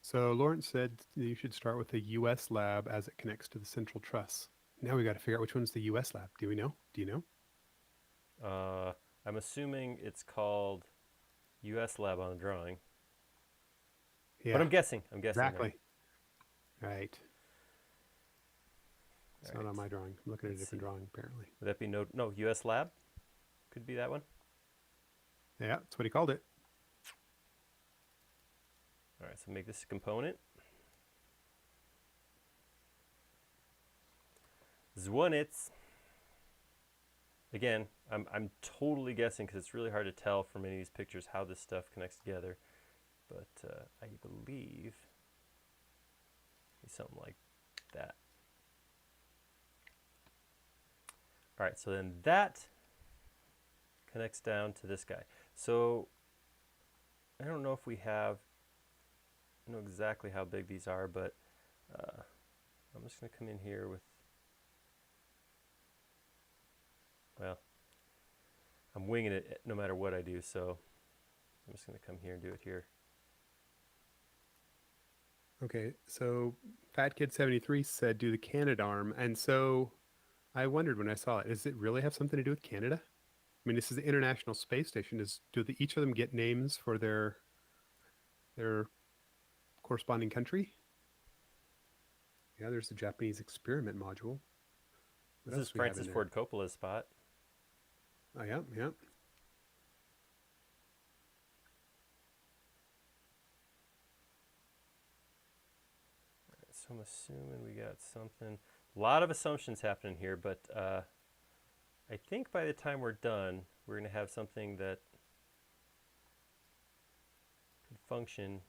So Lawrence said you should start with the US lab as it connects to the central truss. Now we got to figure out which one's the US lab. Do we know? Do you know? I'm assuming it's called US lab on the drawing. Yeah. But I'm guessing. Exactly. Right. It's All not right. on my drawing. I'm looking at a Let's different see. drawing, apparently. Would that be no US lab? Could be that one. Yeah, that's what he called it. All right, so make this a component. Zwonitz. Again, I'm totally guessing because it's really hard to tell from any of these pictures how this stuff connects together. But I believe it's something like that. All right, so then that connects down to this guy. So I don't know if we have, I know exactly how big these are, but I'm just going to come in here with, well, I'm winging it no matter what I do, so I'm just going to come here and do it here. Okay, so Fat Kid 73 said do the Canadarm, and so I wondered when I saw it, does it really have something to do with Canada? I mean, this is the International Space Station. Each of them get names for their corresponding country? Yeah, there's the Japanese experiment module. What This else is do we have Francis in there? Ford Coppola's spot. Oh, yeah, yeah. So I'm assuming we got something. A lot of assumptions happening here, but I think by the time we're done, we're going to have something that could function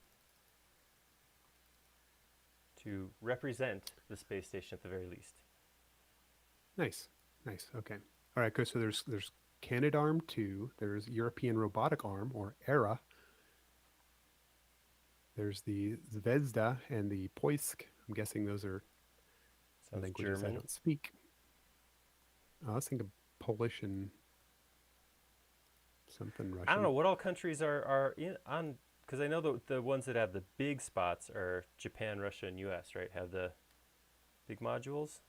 to represent the space station at the very least. Nice, nice. Okay. All right, good. So there's Canadarm 2. There's European Robotic Arm, or ERA. There's the Zvezda and the Poisk. I'm guessing those are Sounds languages German. I don't speak. Let's think of Polish and something Russian. I don't know what all countries are in on, because I know the ones that have the big spots are Japan, Russia, and U.S. Right? Have the big modules. Is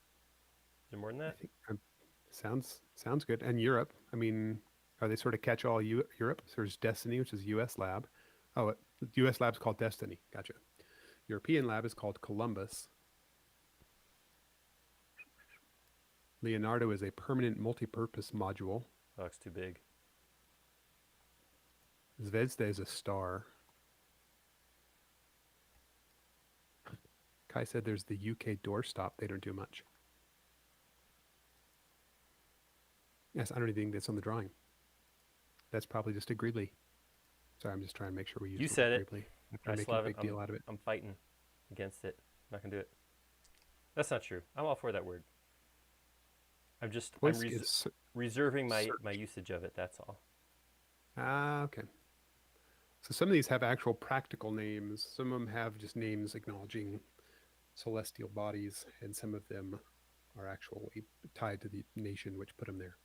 there more than that? I think sounds good. And Europe. I mean, are they sort of catch-all Europe? So there's Destiny, which is U.S. lab. Oh, the U.S. lab's called Destiny. Gotcha. European lab is called Columbus. Leonardo is a permanent multi-purpose module. Oh, it's too big. Zvezda is a star. Kai said there's the UK doorstop. They don't do much. Yes, I don't even think that's on the drawing. That's probably just a Greeley. Sorry, I'm just trying to make sure we use You the said word it. Greeley. I I'm making still a haven't. big deal out of it. I'm fighting against it. I'm not gonna do it. That's not true. I'm all for that word. I'm Poisk is reserving my search. usage of it. That's all. Okay. So some of these have actual practical names. Some of them have just names acknowledging celestial bodies, and some of them are actually tied to the nation which put them there.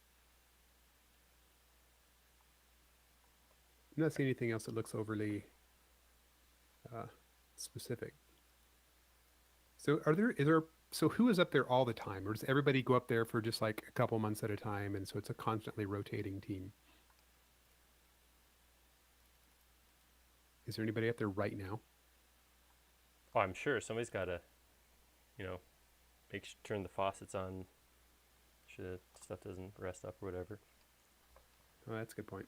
I'm not seeing anything else that looks overly specific. So so who is up there all the time, or does everybody go up there for just like a couple months at a time, and so it's a constantly rotating team? Is there anybody up there right now? Oh, I'm sure somebody's got to, turn the faucets on. Sure that stuff doesn't rest up or whatever. Oh, that's a good point.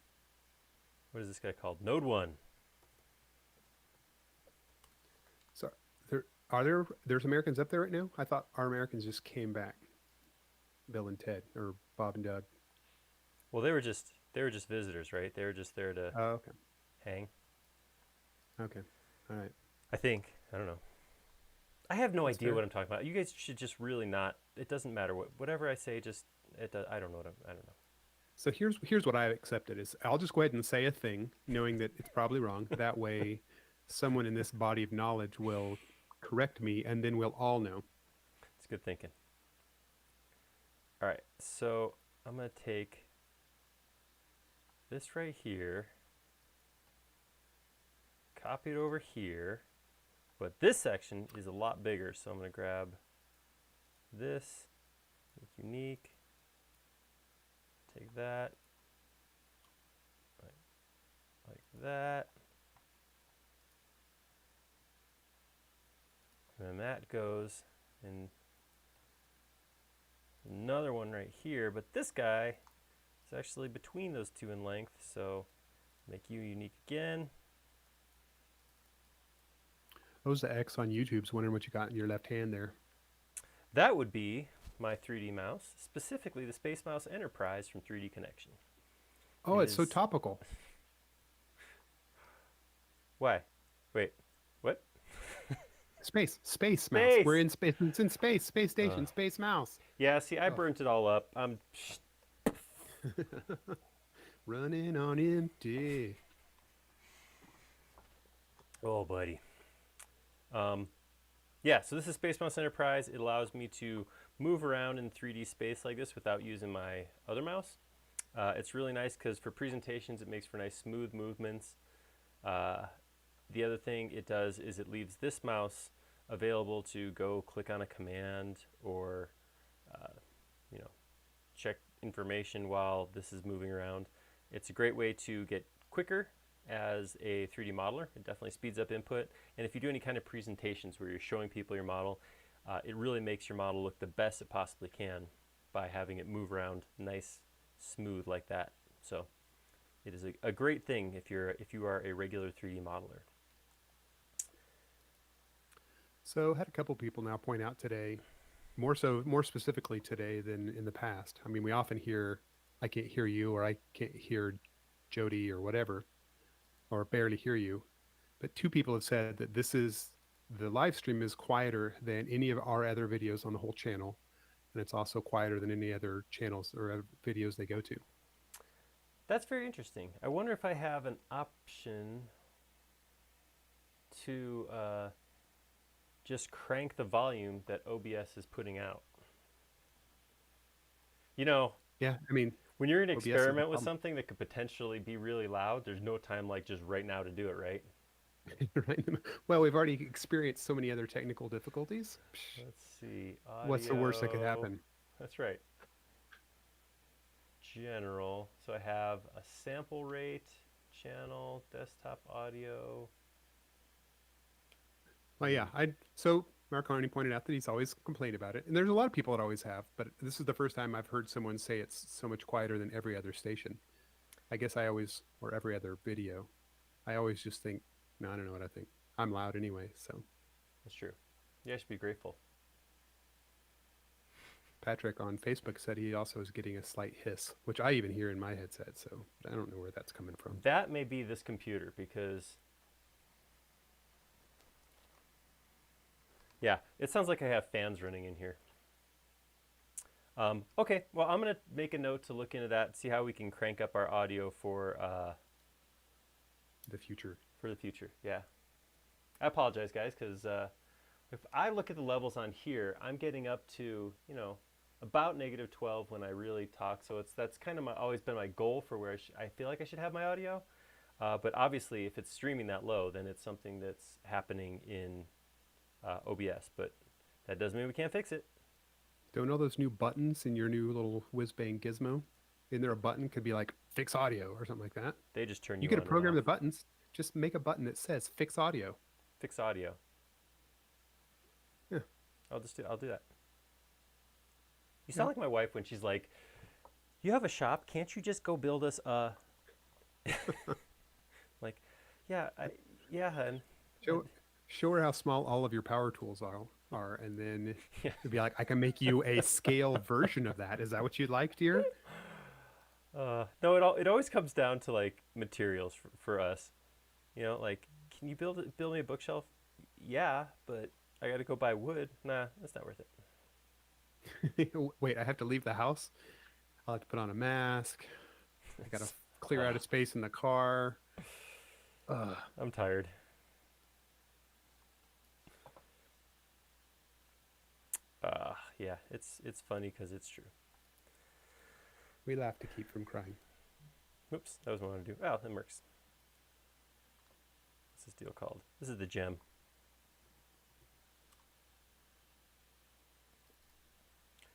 What is this guy called? Node 1. So there's Americans up there right now? I thought our Americans just came back. Bill and Ted, or Bob and Doug. Well, they were just visitors, right? They were just there to Oh, okay. hang. Okay. All right. I think. I don't know. I have no That's idea fair. what I'm talking about. You guys should just really not. It doesn't matter whatever I say. Just I don't know I don't know. So here's what I accepted is I'll just go ahead and say a thing, knowing that it's probably wrong. That way, someone in this body of knowledge will correct me, and then we'll all know. It's good thinking. All right, so I'm gonna take this right here, copy it over here, but this section is a lot bigger, so I'm gonna grab this, make unique, take that, like that, and then that goes in another one right here, but this guy is actually between those two in length, so make you unique again. Those the X on YouTube's wondering what you got in your left hand there. That would be my 3D mouse, specifically the Space Mouse Enterprise from 3D Connection. Oh, it's so topical. Why? Wait, what? Space mouse. Space! We're in space. It's in space. Space station. Space mouse. Yeah, see, I burnt it all up. Running on empty. Oh, buddy. Yeah, so this is Space Mouse Enterprise. It allows me to move around in 3D space like this without using my other mouse. It's really nice because for presentations, it makes for nice smooth movements. The other thing it does is it leaves this mouse available to go click on a command or, check information while this is moving around. It's a great way to get quicker as a 3D modeler. It definitely speeds up input. And if you do any kind of presentations where you're showing people your model, it really makes your model look the best it possibly can by having it move around nice, smooth like that. So it is a great thing if you are a regular 3D modeler. So I had a couple people now point out today, more specifically today than in the past. I mean, we often hear, I can't hear you, or I can't hear Jody, or whatever, or barely hear you. But two people have said that the live stream is quieter than any of our other videos on the whole channel. And it's also quieter than any other channels or videos they go to. That's very interesting. I wonder if I have an option to just crank the volume that OBS is putting out. Yeah, I mean, when you're going to OBS is experiment with something that could potentially be really loud, there's no time like just right now to do it, right? right. Well, we've already experienced so many other technical difficulties. Let's see. Audio. What's the worst that could happen? That's right. General. So I have a sample rate, channel, desktop audio. Well, yeah. So Mark Carney pointed out that he's always complained about it, and there's a lot of people that always have. But this is the first time I've heard someone say it's so much quieter than every other station. I guess or every other video. I always just think, no, I don't know what I think. I'm loud anyway, so. That's true. You guys should be grateful. Patrick on Facebook said he also is getting a slight hiss, which I even hear in my headset, so I don't know where that's coming from. That may be this computer because, yeah, it sounds like I have fans running in here. Okay, well, I'm going to make a note to look into that, see how we can crank up our audio for the future. For the future, yeah. I apologize, guys, because if I look at the levels on here, I'm getting up to, about -12 when I really talk. So that's kind of always been my goal for where I feel like I should have my audio. But obviously, if it's streaming that low, then it's something that's happening in OBS. But that doesn't mean we can't fix it. Don't know those new buttons in your new little whiz-bang gizmo? Isn't there a button could be like fix audio or something like that? They just turn You you could on and program the off. buttons. Just make a button that says fix audio. Fix audio. Yeah. I'll do that. You sound like my wife when she's like, "You have a shop? Can't you just go build us a?" Like, yeah, yeah, hun. Show, show her how small all of your power tools are, and then Yeah. it'd be like, I can make you a scale version of that. Is that what you'd like, dear? No, it always comes down to like materials for us. You know, like, can you build me a bookshelf? Yeah, but I got to go buy wood. Nah, that's not worth it. Wait, I have to leave the house. I'll have to put on a mask. I gotta clear out Ugh, a space in the car. Ugh. I'm tired. Yeah, it's funny because it's true. We laugh to keep from crying. Oops, that was what I wanted to do. Oh, that works. What's this deal called? This is the gem.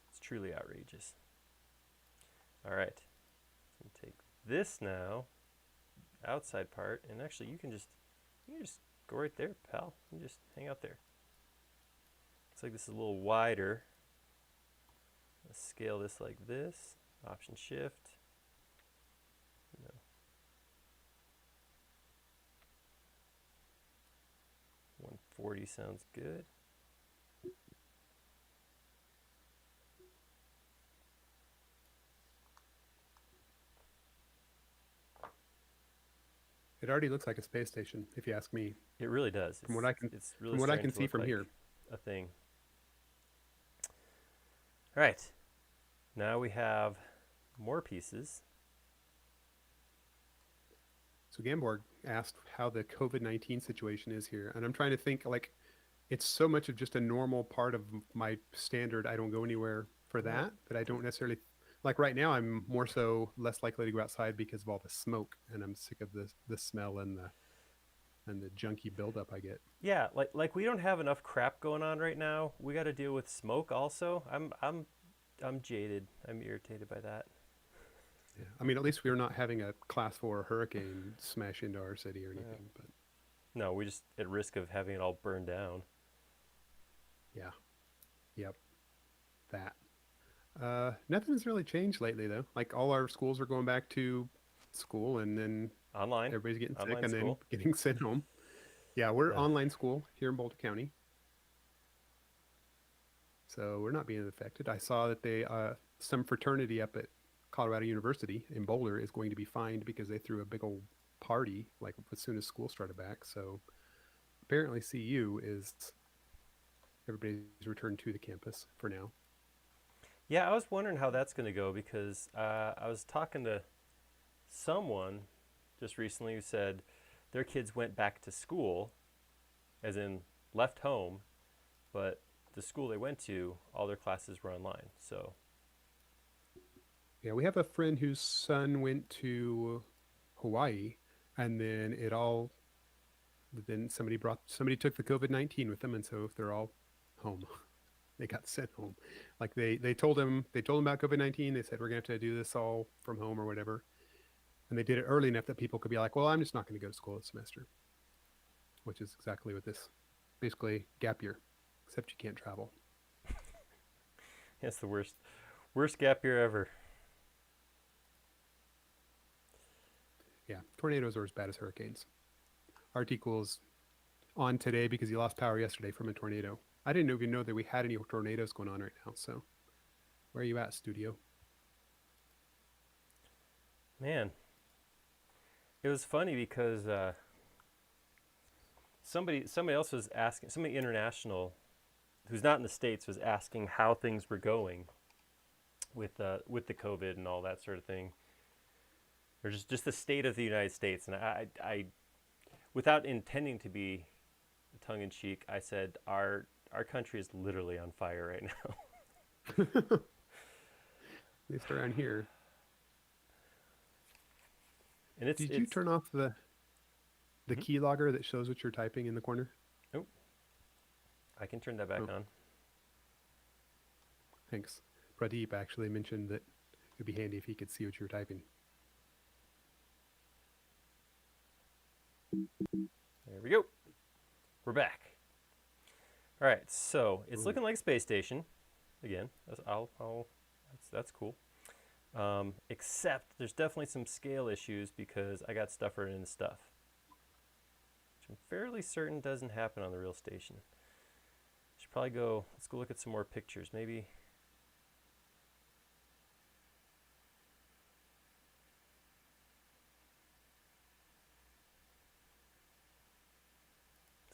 It's truly outrageous. All right, so take this now, outside part, and actually you can just go right there, pal. You can just hang out there. Looks like this is a little wider. Let's scale this like this. Option Shift. No. 140 sounds good. It already looks like a space station, if you ask me. It really does. From what I can, it's really from what I starting can to see look from like here. a thing. All right. Now we have more pieces. So Gamborg asked how the COVID-19 situation is here, and I'm trying to think, like, it's so much of just a normal part of my standard. I don't go anywhere for that, but I don't necessarily like right now. I'm more so less likely to go outside because of all the smoke, and I'm sick of the smell and the junky buildup I get. Yeah, like we don't have enough crap going on right now. We got to deal with smoke also. I'm jaded. I'm irritated by that. Yeah. I mean, at least we're not having a class 4 hurricane smash into our city or anything, but No, we just at risk of having it all burned down. yeah. Yep. That. Nothing's really changed lately though. Like all our schools are going back to school, and then Online. everybody's getting sick Online and school. then getting sent home. Yeah, we're Ugh. online school here in Boulder County. So we're not being affected. I saw that they some fraternity up at Colorado University in Boulder is going to be fined because they threw a big old party like as soon as school started back. So apparently CU is everybody's returned to the campus for now. Yeah, I was wondering how that's going to go because I was talking to someone just recently who said their kids went back to school, as in left home, but the school they went to, all their classes were online. So Yeah, we have a friend whose son went to Hawaii, and then somebody took the COVID-19 with them, and so they're all home. They got sent home. Like they told him about COVID-19. They said we're gonna have to do this all from home or whatever, and they did it early enough that people could be like, well, I'm just not going to go to school this semester, which is exactly what this basically gap year, except you can't travel. it's the worst gap year ever. Yeah, tornadoes are as bad as hurricanes. Art equals on today because he lost power yesterday from a tornado. I didn't even know that we had any tornadoes going on right now. So, where are you at, studio? Man, it was funny because somebody else was asking, somebody international who's not in the States was asking how things were going with the COVID and all that sort of thing, or just the state of the United States. And I without intending to be tongue in cheek, I said our country is literally on fire right now. At least around here. And Did you turn off the keylogger that shows what you're typing in the corner? Oh, I can turn that back on. Thanks. Pradeep actually mentioned that it'd be handy if he could see what you're typing. There we go. We're back. All right, so it's looking like a space station. Again, I'll that's cool. Except there's definitely some scale issues because I got stuff running into stuff, which I'm fairly certain doesn't happen on the real station. Should probably go. Let's go look at some more pictures. Maybe.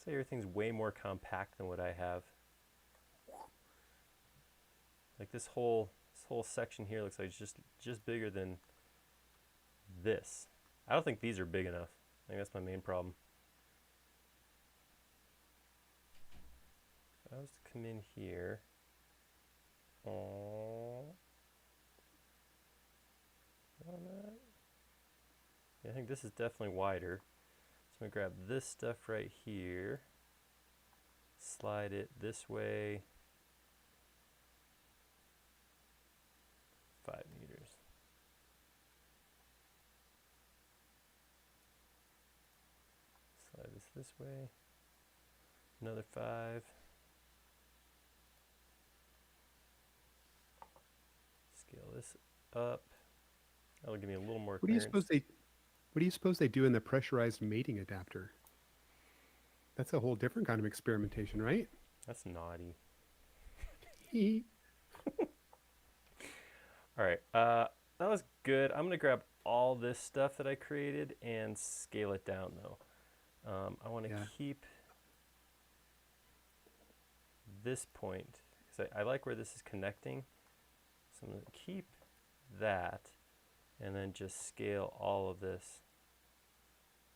Say everything's way more compact than what I have. Like this whole section here looks like it's just bigger than this. I don't think these are big enough. I think that's my main problem. If I was to come in here, yeah, I think this is definitely wider. So I'm gonna grab this stuff right here, slide it this way, 5 meters. Slide this way, another 5. Scale this up. That'll give me a little more What do you clearance. suppose they do in the pressurized mating adapter? That's a whole different kind of experimentation, right? That's naughty. Hee. All right, that was good. I'm gonna grab all this stuff that I created and scale it down though. I want to Yeah. keep this point because I like where this is connecting. So I'm gonna keep that and then just scale all of this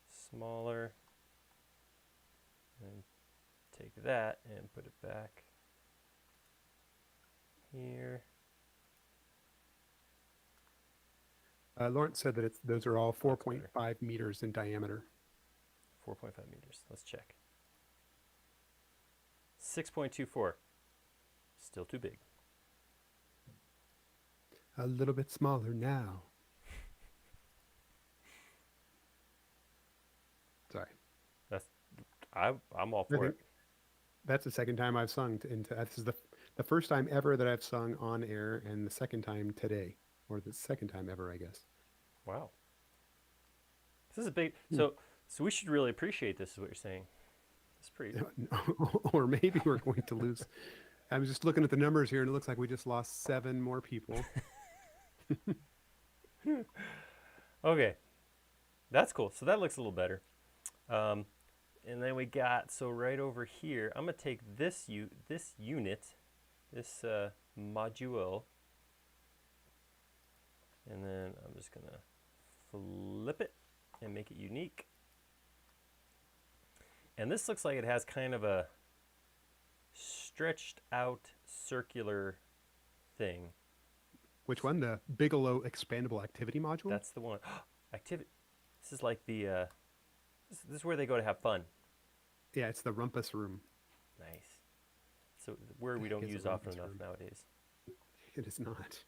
smaller and take that and put it back here. Lawrence said that those are all That's better. 4.5 meters in diameter. 4.5 meters. Let's check. 6.24. Still too big. A little bit smaller now. Sorry. I'm all for it. That's the second time I've sung into. This is the first time ever that I've sung on air, and the second time today, or the second time ever, I guess. Wow. This is a big. So we should really appreciate this. Is what you're saying? It's pretty. Or maybe we're going to lose. I'm just looking at the numbers here, and it looks like we just lost 7 more people. Okay, that's cool. So that looks a little better. And then we got, so right over here, I'm gonna take this unit, this module, and then I'm just gonna flip it and make it unique. And this looks like it has kind of a stretched out circular thing. Which one? The Bigelow Expandable Activity Module? That's the one. Activity. This is like the. This is where they go to have fun. Yeah, it's the rumpus room. Nice. So word we don't use often enough nowadays. It is not,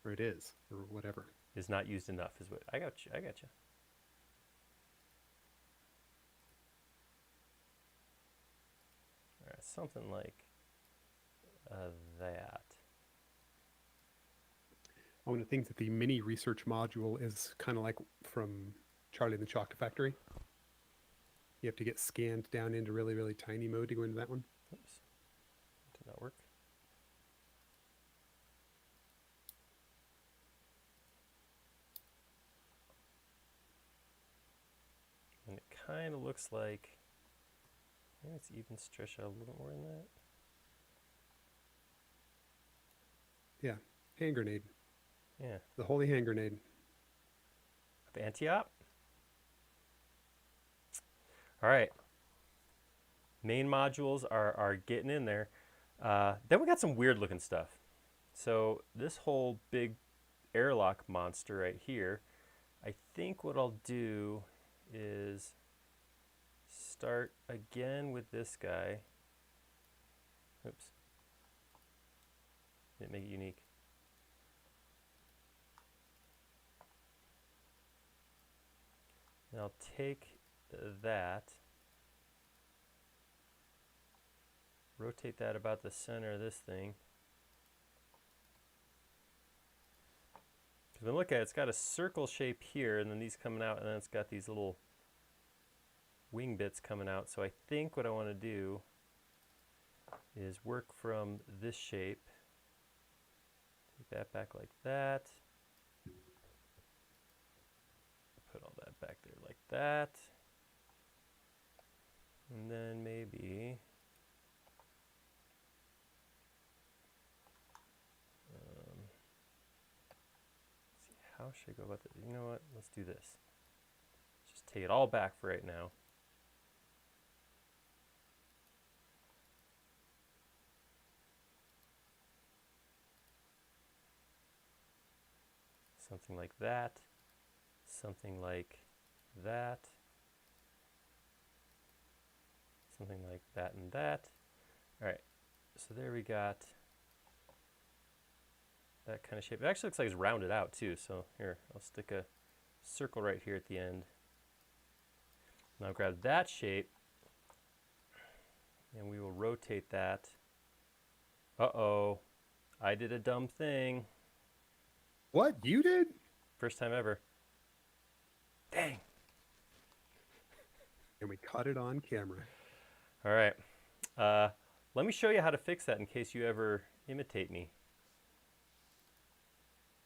or it is, or whatever. Is not used enough. Is what I got you. I got you. All right, something like that. One of the things that the mini research module is kind of like from Charlie and the Chocolate Factory. You have to get scanned down into really, really tiny mode to go into that one. Oops. Did not work. And it kind of looks like maybe it's even stretched out a little bit more than that. Yeah, hand grenade. Yeah. The holy hand grenade. Of Antioch. All right. Main modules are getting in there. Then we got some weird looking stuff. So this whole big airlock monster right here, I think what I'll do is start again with this guy. Oops. Didn't make it unique. And I'll take that, rotate that about the center of this thing, Because when I look at it, it's got a circle shape here, and then these coming out, and then it's got these little wing bits coming out. So I think what I want to do is work from this shape. Take that back like that. Put all that back there like that. And then maybe see, how should I go about this? You know what? Let's do this. Just take it all back for right now. Something like that. Something like that. Something like that and that. All right, so there we got that kind of shape. It actually looks like it's rounded out too. So here, I'll stick a circle right here at the end. Now grab that shape and we will rotate that. Uh-oh, I did a dumb thing. What? You did? First time ever. Dang. And we caught it on camera. All right. Let me show you how to fix that in case you ever imitate me.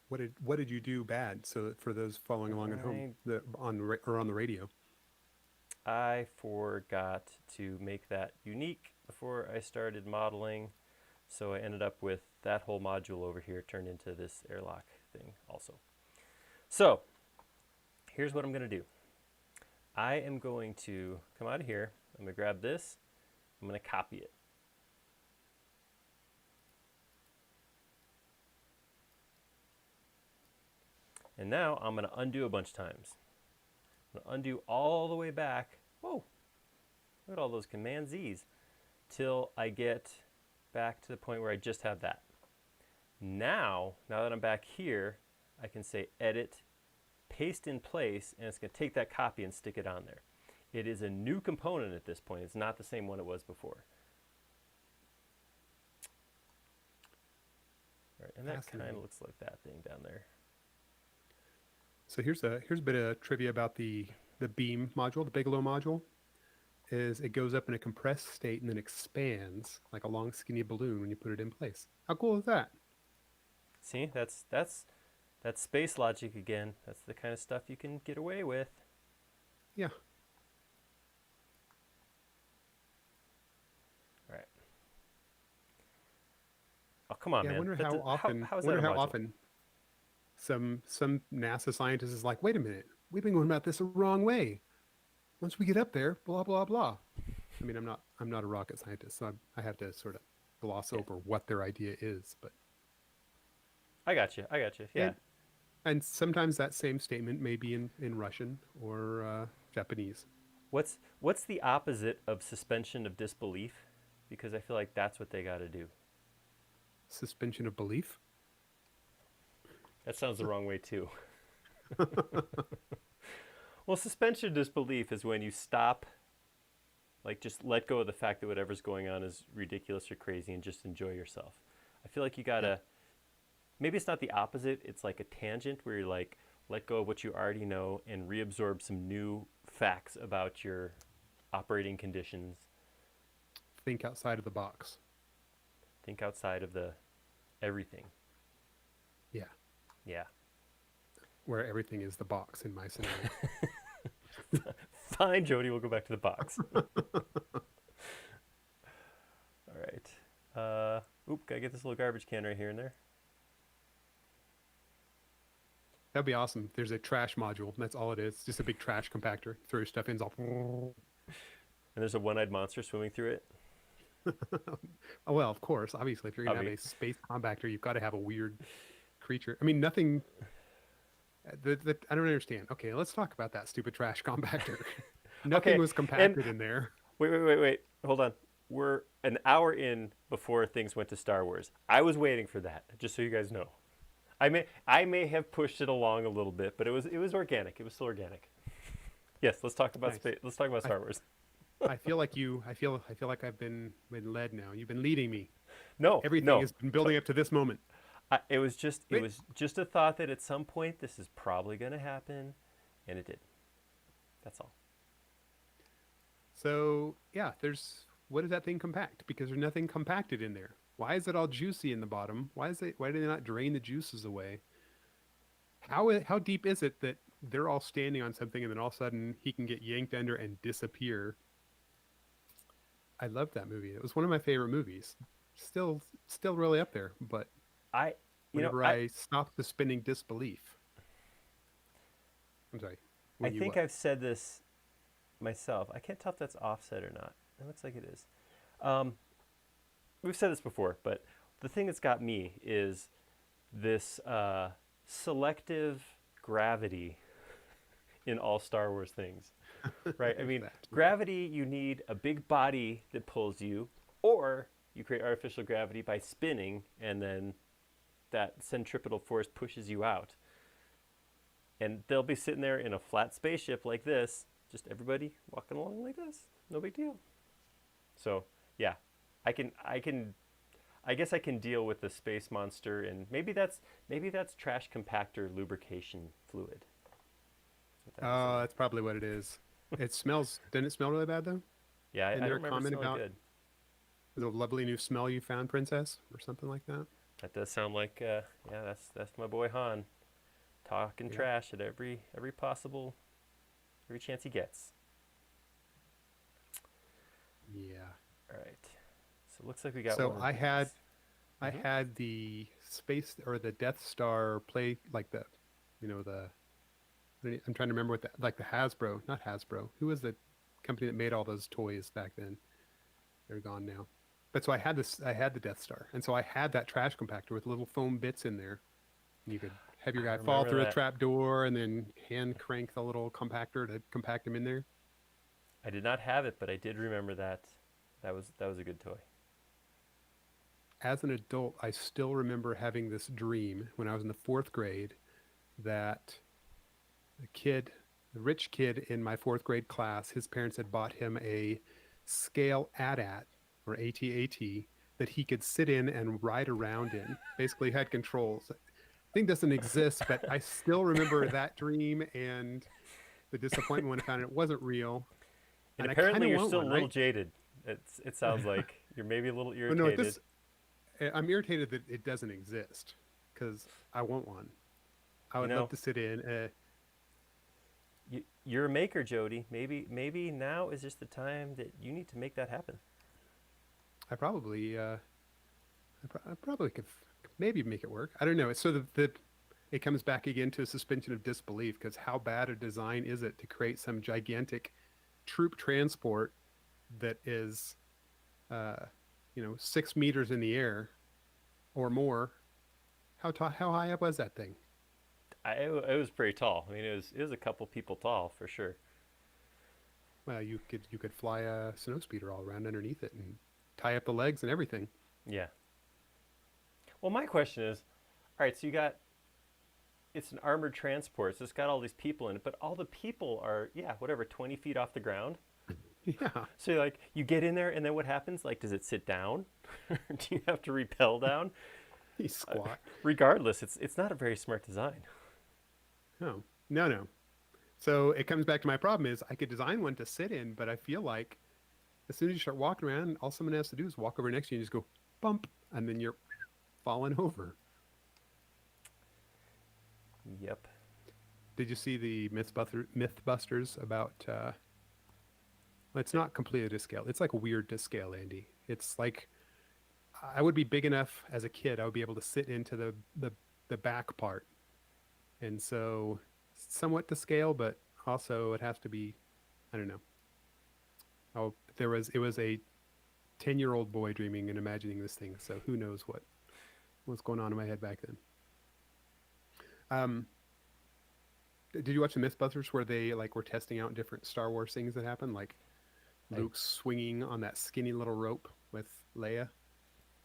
What did you do bad? So for those following along at home, on the radio. I forgot to make that unique before I started modeling, so I ended up with that whole module over here turned into this airlock thing also. So here's what I'm going to do. I am going to come out of here. I'm going to grab this. I'm going to copy it. And now I'm going to undo a bunch of times. I'm going to undo all the way back. Whoa, look at all those Command Z's till I get back to the point where I just have that. Now that I'm back here, I can say edit, paste in place, and it's going to take that copy and stick it on there. It is a new component at this point. It's not the same one it was before. All right, and that kind of looks like that thing down there. So here's a bit of trivia about the beam module, the Bigelow module. Is it goes up in a compressed state and then expands like a long skinny balloon when you put it in place. How cool is that? See, that's space logic again. That's the kind of stuff you can get away with. Yeah. All right. Oh, come on, yeah, man. I wonder how often some NASA scientist is like, wait a minute, we've been going about this the wrong way. Once we get up there, blah blah blah. I mean, I'm not a rocket scientist, so I have to sort of gloss over what their idea is, but I got you. Yeah. And sometimes that same statement may be in Russian or Japanese. What's the opposite of suspension of disbelief? Because I feel like that's what they got to do. Suspension of belief? That sounds the wrong way too. Well, suspension of disbelief is when you stop, like just let go of the fact that whatever's going on is ridiculous or crazy and just enjoy yourself. I feel like you gotta, maybe it's not the opposite, it's like a tangent where you're like, let go of what you already know and reabsorb some new facts about your operating conditions. Think outside of the box. Think outside of the everything. Yeah. Yeah. Where everything is the box in my scenario. Fine, Jody, we'll go back to the box. All right. Gotta get this little garbage can right here and there. That'd be awesome. There's a trash module. That's all it is. It's just a big trash compactor. Throw your stuff in, it's all. And there's a one-eyed monster swimming through it. Oh, well, of course. Obviously, if you're going to have a space compactor, you've got to have a weird creature. I mean, nothing. I don't understand. Okay, let's talk about that stupid trash compactor. Nothing was compacted in there. Wait. Hold on. We're an hour in before things went to Star Wars. I was waiting for that, just so you guys know. I may have pushed it along a little bit, but it was organic. It was still organic. Yes, let's talk about space. Let's talk about Star Wars. I feel like I've been led now. You've been leading me. No, everything has been building up to this moment. it Wait, was just a thought that at some point this is probably going to happen, and it did. That's all. so yeah, there's what does that thing compact? Because there's nothing compacted in there. Why is it all juicy in the bottom? Why do they not drain the juices away? How deep is it that they're all standing on something and then all of a sudden he can get yanked under and disappear? I loved that movie. It was one of my favorite movies. Still really up there, but I, you know, whenever I stop suspending disbelief. I'm sorry. I When you think what? I've said this myself. I can't tell if that's offset or not. It looks like it is. Um, we've said this before, but the thing that's got me is this selective gravity in all Star Wars things, right? I There's mean, that. gravity, you need a big body that pulls you, or you create artificial gravity by spinning, and then that centripetal force pushes you out. And they'll be sitting there in a flat spaceship like this, just everybody walking along like this. No big deal. So, yeah, I guess I can deal with the space monster, and maybe that's trash compactor lubrication fluid. That's what that is in Oh, there. that's probably what it is. It smells. Didn't it smell really bad though? Yeah, Isn't I there don't a remember comment smelling about good. the lovely new smell you found, princess, or something like that? That does sound like yeah, that's my boy Han talking Yeah. trash at every possible every chance he gets. Yeah. All right. So it looks like we got So one of I had these. I Hmm. had the space or the Death Star play like the, you know the. I'm trying to remember what like the Hasbro, not Hasbro. Who was the company that made all those toys back then? They're gone now. But so I had this. I had the Death Star, and so I had that trash compactor with little foam bits in there, and you could have your I guy fall remember through a that. trap door and then hand crank the little compactor to compact him in there. I did not have it, but I did remember that. That was a good toy. As an adult, I still remember having this dream when I was in the fourth grade that the kid, the rich kid in my fourth grade class, his parents had bought him a scale AT-AT or AT-AT that he could sit in and ride around in. Basically, had controls. Thing doesn't exist, but I still remember that dream and the disappointment when I found it wasn't real. And And I kind apparently of you're want still a one, little right? jaded. It sounds like you're maybe a little Oh no, irritated. I'm irritated that it doesn't exist because I want one. I You would love know, to sit in. you're a maker, Jody. Maybe now is just the time that you need to make that happen. I probably, I probably could maybe make it work. I don't know. It's so it comes back again to a suspension of disbelief because how bad a design is it to create some gigantic troop transport that is, uh, 6 meters in the air or more? How high up was that thing? It was pretty tall. I mean, it was a couple people tall for sure. Well, you could fly a snow speeder all around underneath it and tie up the legs and everything. Yeah. Well, my question is, all right, so it's an armored transport, so it's got all these people in it, but all the people are, yeah, whatever, 20 feet off the ground. Yeah, So like you get in there, and then what happens? Like, does it sit down? Do you have to repel down? he squat. Regardless, it's not a very smart design. No, no, no. So it comes back to my problem is I could design one to sit in, but I feel like as soon as you start walking around, all someone has to do is walk over next to you and just go bump, and then you're falling over. Yep. Did you see the Mythbusters about? Well, it's not completely to scale. It's like weird to scale, Andy. It's like I would be big enough as a kid. I would be able to sit into the back part, and so somewhat to scale, but also it has to be. I don't know. Oh, it was a 10-year-old boy dreaming and imagining this thing. So who knows what's going on in my head back then. Um, did you watch the Mythbusters where they like were testing out different Star Wars things that happened, like I, Luke swinging on that skinny little rope with Leia,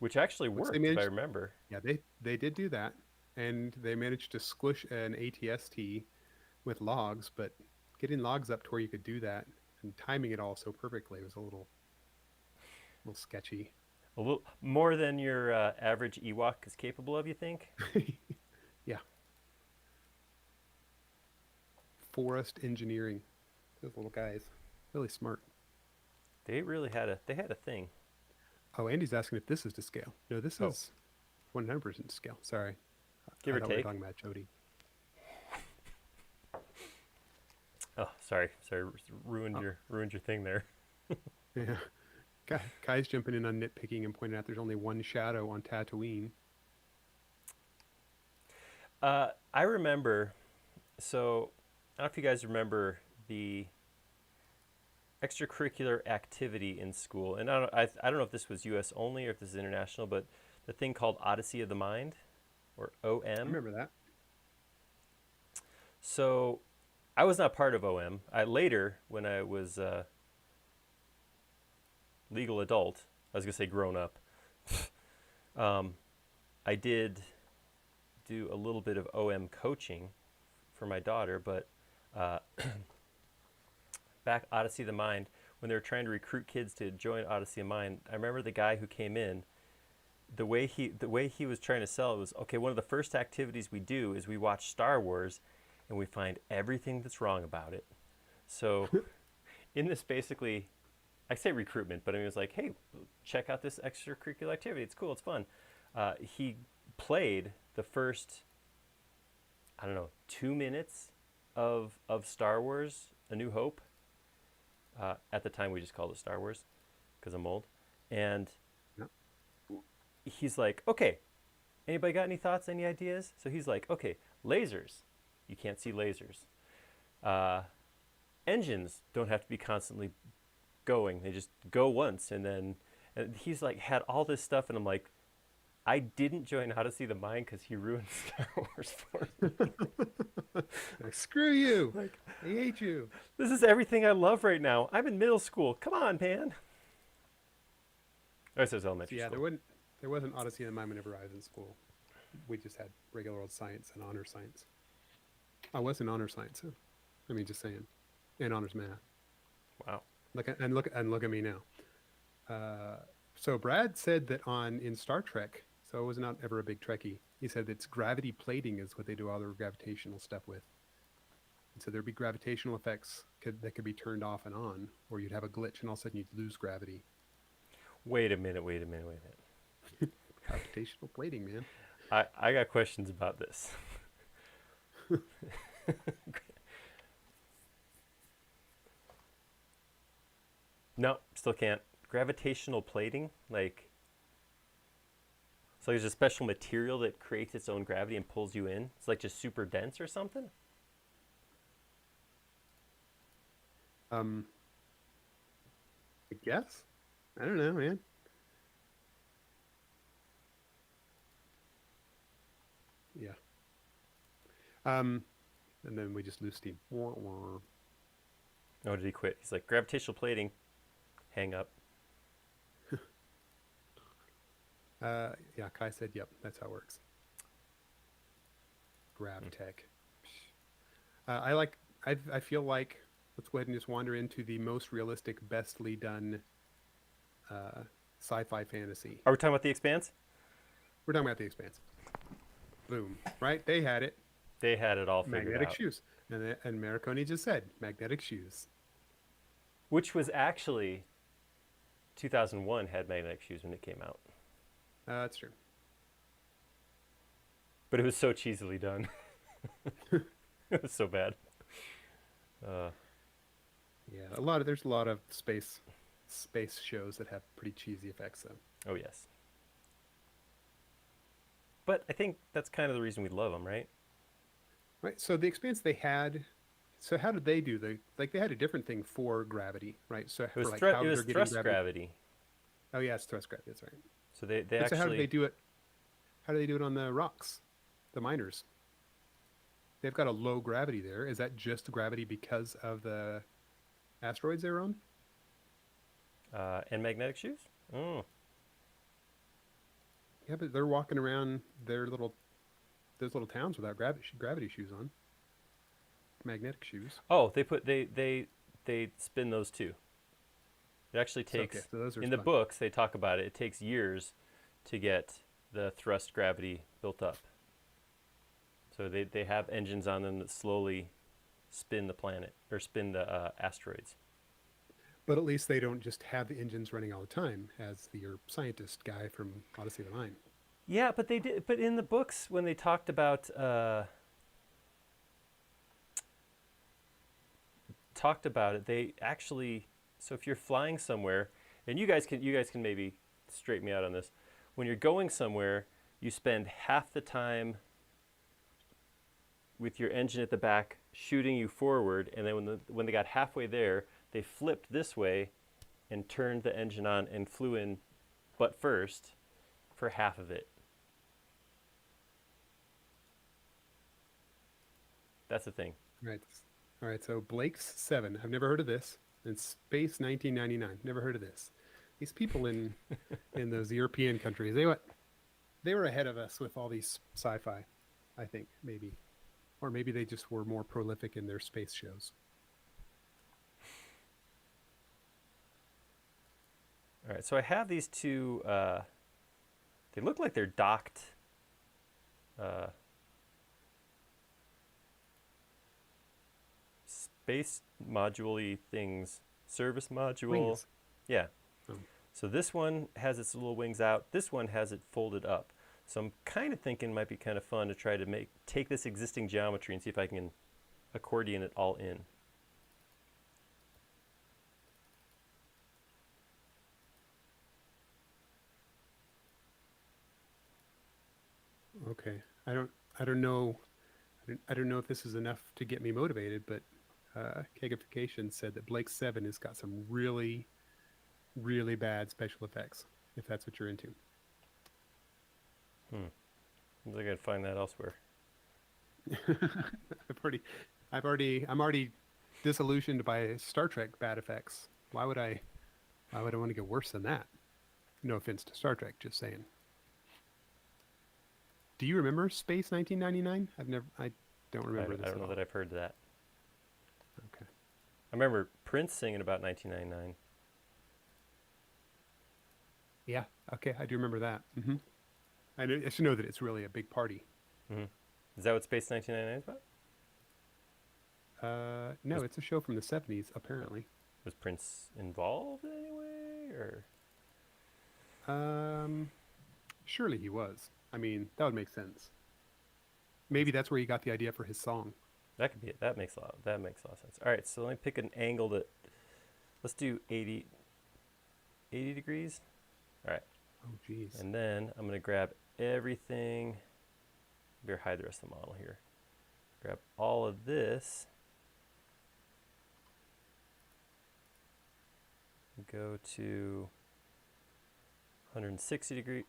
which actually which they worked, if I managed. remember. Yeah, they did do that, and they managed to squish an ATST with logs, but getting logs up to where you could do that and timing it all so perfectly was a little sketchy. A little more than your average Ewok is capable of, you think? Yeah. Forest engineering. Those little guys. Really smart. They really had a thing. Oh, Andy's asking if this is to scale. No, this Oh, is 100% to scale. Sorry. give I or thought we were take. talking about Jody. Oh, sorry, ruined your thing there. Yeah. Kai's jumping in on nitpicking and pointing out there's only one shadow on Tatooine. I remember. So I don't know if you guys remember the extracurricular activity in school, and I don't know if this was U.S. only or if this is international, but the thing called Odyssey of the Mind, or I OM. remember that. So I was not part of OM. I later, when I was legal adult, I was gonna say grown up. um, I did do a little bit of OM coaching for my daughter, but uh, back Odyssey of the Mind, when they were trying to recruit kids to join Odyssey of Mind, I remember the guy who came in. The way he was trying to sell it was, okay, one of the first activities we do is we watch Star Wars, and we find everything that's wrong about it. So in this, basically, I say recruitment, but I mean, it was like, hey, check out this extracurricular activity. It's cool. It's fun. He played the first, I don't know, 2 minutes of Star Wars: A New Hope. At the time, we just called it Star Wars because I'm old. And Yep. he's like, okay, anybody got any thoughts, any ideas? So he's like, okay, lasers. You can't see lasers. Engines don't have to be constantly going. They just go once, and he's like had all this stuff, and I'm like, I didn't join Odyssey of the Mind because he ruined Star Wars for me. Like, screw you. Like, I hate you. this is everything I love right now. I'm in middle school. Come on, man. Oh, it says So elementary yeah, school. there wasn't Odyssey in the Mind whenever I was in school. We just had regular old science and honor science. I was in honor science, so I mean, just saying, and honors math. Wow. Look at me now. So Brad said that in Star Trek. So I was not ever a big Trekkie. He said that it's gravity plating is what they do all their gravitational stuff with. And so there'd be gravitational effects that could be turned off and on, or you'd have a glitch and all of a sudden you'd lose gravity. Wait a minute. Gravitational plating, man. I got questions about this. No, still can't. Gravitational plating, like, so there's a special material that creates its own gravity and pulls you in. It's like just super dense or something. Um, I guess. I don't know, man. Yeah. Um, and then we just lose steam. Wah, wah. Oh, did he quit? He's like, gravitational plating, hang up. Yeah, Kai said, yep, that's how it works. Grav tech. I feel like, let's go ahead and just wander into the most realistic, bestly done sci-fi fantasy. Are we talking about The Expanse? We're talking about The Expanse. Boom. Right? They had it. They had it all figured Magnetic out. shoes. And Marconi just said, magnetic shoes. Which was actually 2001 had magnetic shoes when it came out. That's true. But it was so cheesily done. It was so bad. Yeah, there's a lot of space shows that have pretty cheesy effects though. Oh, yes. But I think that's kind of the reason we love them, right? Right. So The Expanse they had. So how did they do they had a different thing for gravity, right? So It was, for like how it was they're getting thrust gravity. gravity. Oh yeah, it's thrust gravity. That's right. So they But so how do they actually, do it? How do they do it on the rocks, the miners? They've got a low gravity there. Is that just gravity because of the asteroids they're on? and magnetic shoes? Mm. Yeah, but they're walking around those little towns without gravity shoes on. Magnetic shoes. Oh, they spin those too. It actually takes, okay, so those are in the fun. books, they talk about it. It takes years to get the thrust gravity built up. So they have engines on them that slowly spin the planet, or spin the asteroids. But at least they don't just have the engines running all the time, as your scientist guy from Odyssey of the Mind. Yeah, but they did. But in the books, when they talked about it, they actually. So if you're flying somewhere, and you guys can maybe straighten me out on this. When you're going somewhere, you spend half the time with your engine at the back shooting you forward, and then when they got halfway there, they flipped this way and turned the engine on and flew in butt first for half of it. That's the thing. Right. All right. So Blake's 7. I've never heard of this. And Space 1999. Never heard of this. These people in those European countries, they were ahead of us with all these sci-fi, I think, maybe. Or maybe they just were more prolific in their space shows. All right, so I have these two. They look like they're docked. Space module-y things. Service module. Wings. Yeah. Oh. So this one has its little wings out. This one has it folded up. So I'm kind of thinking it might be kind of fun to try to take this existing geometry and see if I can accordion it all in. Okay. I don't know if this is enough to get me motivated, but Kegification said that Blake's 7 has got some really, really bad special effects, if that's what you're into. I think I can find that elsewhere. I'm already disillusioned by Star Trek bad effects. Why would I want to get worse than that? No offense to Star Trek, just saying. Do you remember Space 1999? I don't remember this. I don't know that I've heard that. Okay. I remember Prince singing about 1999. Yeah. Okay. I do remember that. Mm-hmm. I should know that it's really a big party. Mm-hmm. Is that what Space 1999 is about? No, it's a show from the 70s, apparently. Was Prince involved in any way, or? Surely he was. I mean, that would make sense. Maybe that's where he got the idea for his song. That could be it. That makes a lot of sense. All right, so let me pick an angle that. Let's do 80 degrees. All right. Oh, geez. And then I'm going to grab everything. Better hide the rest of the model here. Grab all of this. Go to 160 degree.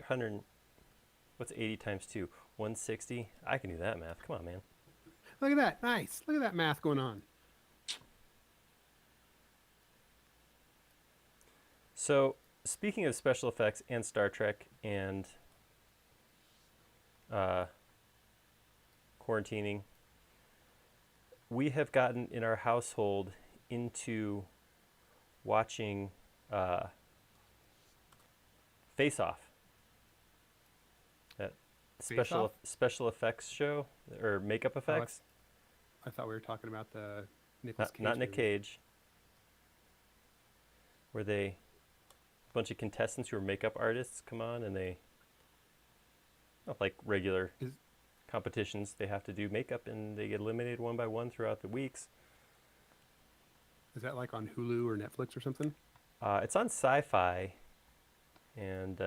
What's 80 times 2? 160. I can do that math. Come on, man. Look at that. Nice. Look at that math going on. So, speaking of special effects and Star Trek and quarantining, we have gotten in our household into watching Face Off. That special effects show, or makeup effects. I thought we were talking about the Nicolas Cage. Not Nick Cage. Where a bunch of contestants who are makeup artists come on, and they, not like regular competitions, they have to do makeup, and they get eliminated one by one throughout the weeks. Is that like on Hulu or Netflix or something? It's on Sci-Fi, and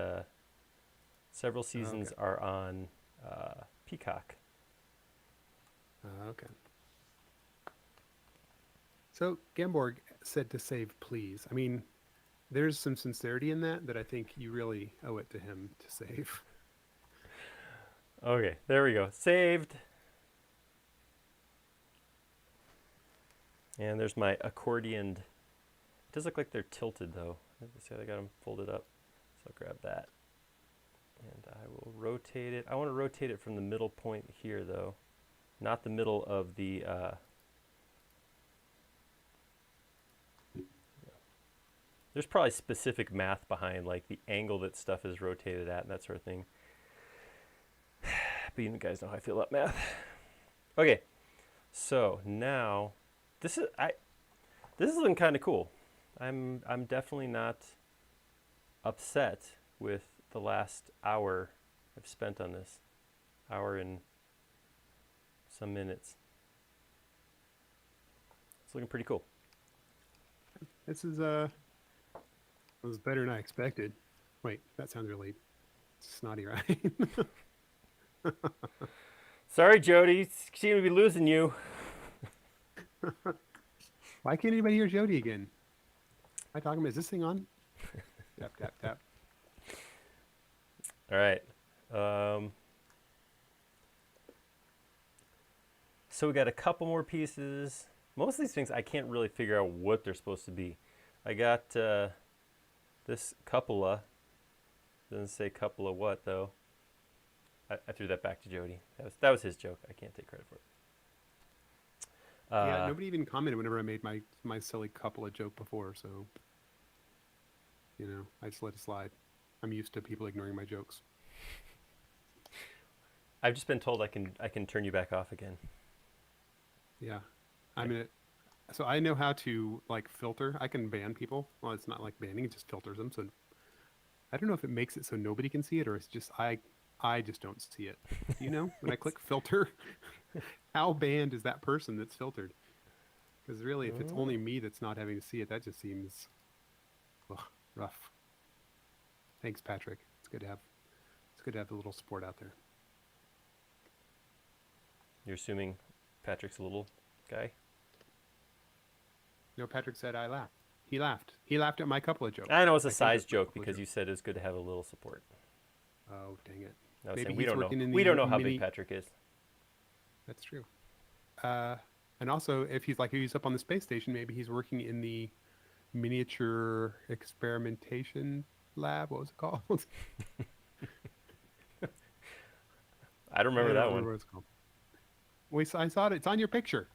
several seasons are on Peacock. Okay. So Gamborg said to save, please. I mean, there's some sincerity in that I think you really owe it to him to save. Okay, there we go. Saved. And there's my accordioned. It does look like they're tilted, though. See how they got them folded up? So I'll grab that. And I will rotate it. I want to rotate it from the middle point here, though. Not the middle of the... There's probably specific math behind like the angle that stuff is rotated at and that sort of thing. But you guys know how I feel about math. Okay, so now this is looking kind of cool. I'm definitely not upset with the last hour I've spent on this. Hour and some minutes. It's looking pretty cool. This is was better than I expected. Wait, that sounds really snotty, right? Sorry, Jody. Seem to be losing you. Why can't anybody hear Jody again? Am I talking about, is this thing on? Tap, tap, tap. All right. So we got a couple more pieces. Most of these things I can't really figure out what they're supposed to be. I got this cupola. Doesn't say cupola what though. I threw that back to Jody. That was his joke. I can't take credit for it. Yeah, nobody even commented whenever I made my silly cupola joke before, so you know, I just let it slide. I'm used to people ignoring my jokes. I've just been told I can turn you back off again. Yeah, so I know how to like filter. I can ban people. Well, it's not like banning; it just filters them. So I don't know if it makes it so nobody can see it, or it's just I just don't see it. You know, when I click filter, how banned is that person that's filtered? Because really, if it's only me that's not having to see it, that just seems rough. Thanks, Patrick. It's good to have a little support out there. You're assuming Patrick's a little guy? No, Patrick said I laughed. He laughed. He laughed at my couple of jokes. I know it's a size joke because you said it's good to have a little support. Oh, dang it. I was Maybe saying, we he's don't know how big Patrick is. That's true. And also, if he's up on the space station, maybe he's working in the miniature experimentation lab. What was it called? I don't remember that remember one. what it's called. I saw it. It's on your picture.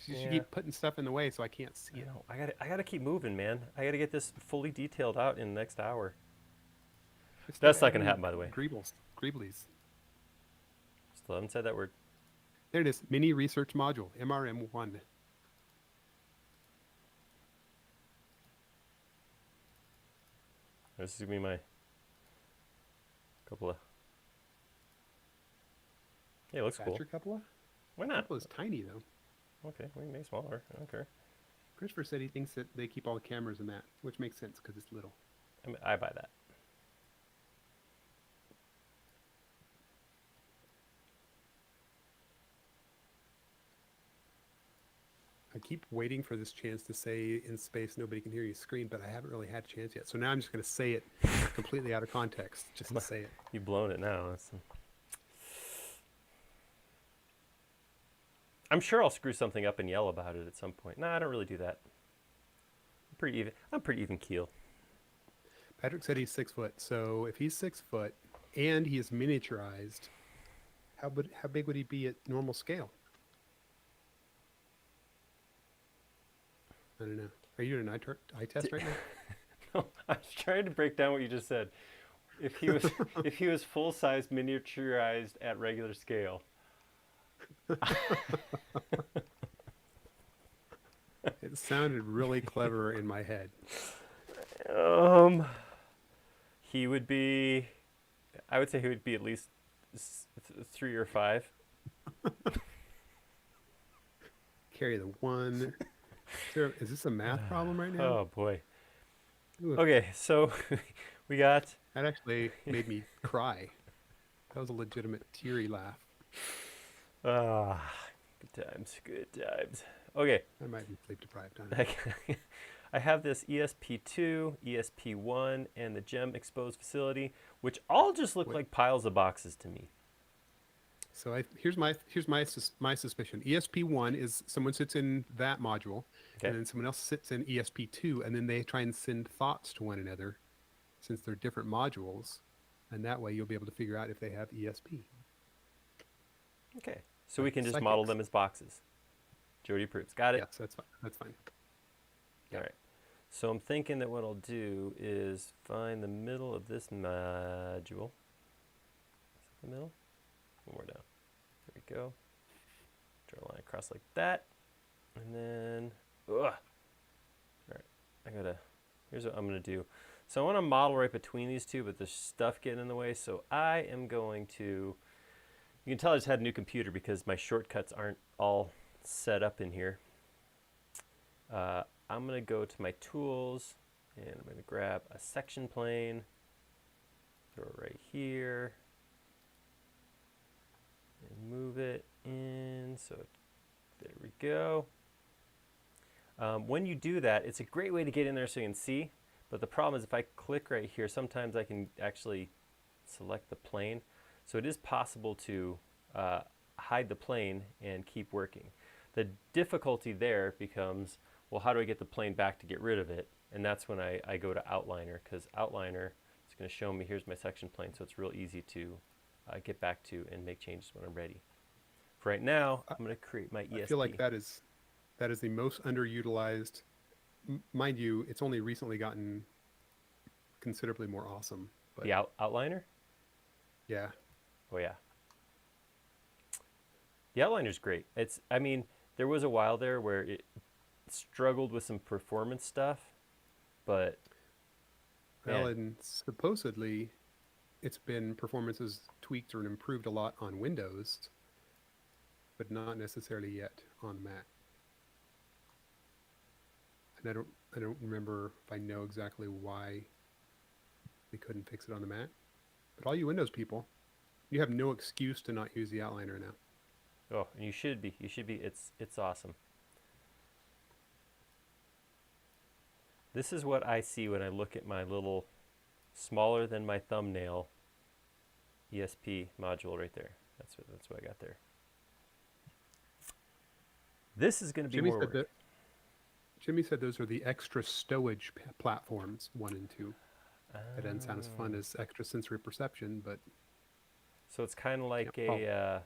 You should Yeah. keep putting stuff in the way so I can't see it. No, I gotta keep moving, man. I gotta get this fully detailed out in the next hour. That's not gonna happen, by the way. Greeblies. Still haven't said that word. There it is. Mini Research Module, MRM1. This is gonna be my couple of. Yeah, it looks cool. Patrick Cupola? Why not? Cupola is tiny, though. Okay, we can make it smaller. I don't care. Christopher said he thinks that they keep all the cameras in that, which makes sense because it's little. I buy that. I keep waiting for this chance to say in space nobody can hear you scream, but I haven't really had a chance yet. So now I'm just going to say it completely out of context, just to say it. You've blown it now. I'm sure I'll screw something up and yell about it at some point. No, I don't really do that. I'm pretty even keel. Patrick said he's 6 foot. So if he's 6 foot and he is miniaturized, how big would he be at normal scale? I don't know. Are you doing an eye test right now? No, I was trying to break down what you just said. If he was full size miniaturized at regular scale. It sounded really clever in my head. He would be. I would say he would be at least 3 or 5. Carry the 1. Is this a math problem right now? Oh boy. Ooh. Okay, so we got. That actually made me cry. That was a legitimate teary laugh. Good times. Okay. I might be sleep deprived. I have this ESP2, ESP1, and the GEM exposed facility, which all just look like piles of boxes to me. So here's my suspicion. ESP1 is someone sits in that module, and then someone else sits in ESP2, and then they try and send thoughts to one another, since they're different modules, and that way you'll be able to figure out if they have ESP. Okay, so we can just model them as boxes. Jody approves. Got it? Yes, that's fine. All right. So I'm thinking that what I'll do is find the middle of this module. Is that the middle? One more down. There we go. Draw a line across like that. And then, ugh. All right, here's what I'm gonna do. So I wanna model right between these two, but there's stuff getting in the way. So I am going to, you can tell I just had a new computer because my shortcuts aren't all set up in here. I'm going to go to my tools and I'm going to grab a section plane, throw it right here, and move it in. So there we go. When you do that, it's a great way to get in there so you can see. But the problem is if I click right here, sometimes I can actually select the plane. So it is possible to hide the plane and keep working. The difficulty there becomes, well, how do I get the plane back to get rid of it? And that's when I go to Outliner, because Outliner is going to show me, here's my section plane, so it's real easy to get back to and make changes when I'm ready. For right now, I'm going to create my ESP. I feel like that is the most underutilized. Mind you, it's only recently gotten considerably more awesome. But the Outliner? Yeah. Oh, yeah. The Outliner's great. I mean, there was a while there where it struggled with some performance stuff, but well, and supposedly it's been performances tweaked or improved a lot on Windows, but not necessarily yet on Mac. And I don't remember if I know exactly why they couldn't fix it on the Mac. But all you Windows people, you have no excuse to not use the Outliner now. Oh, and you should be. You should be. It's awesome. This is what I see when I look at my little smaller than my thumbnail ESP module right there. That's what I got there. This is going to be more work. Jimmy said those are the extra stowage platforms 1 and 2. That doesn't sound as fun as extra sensory perception, but so it's kind of like it's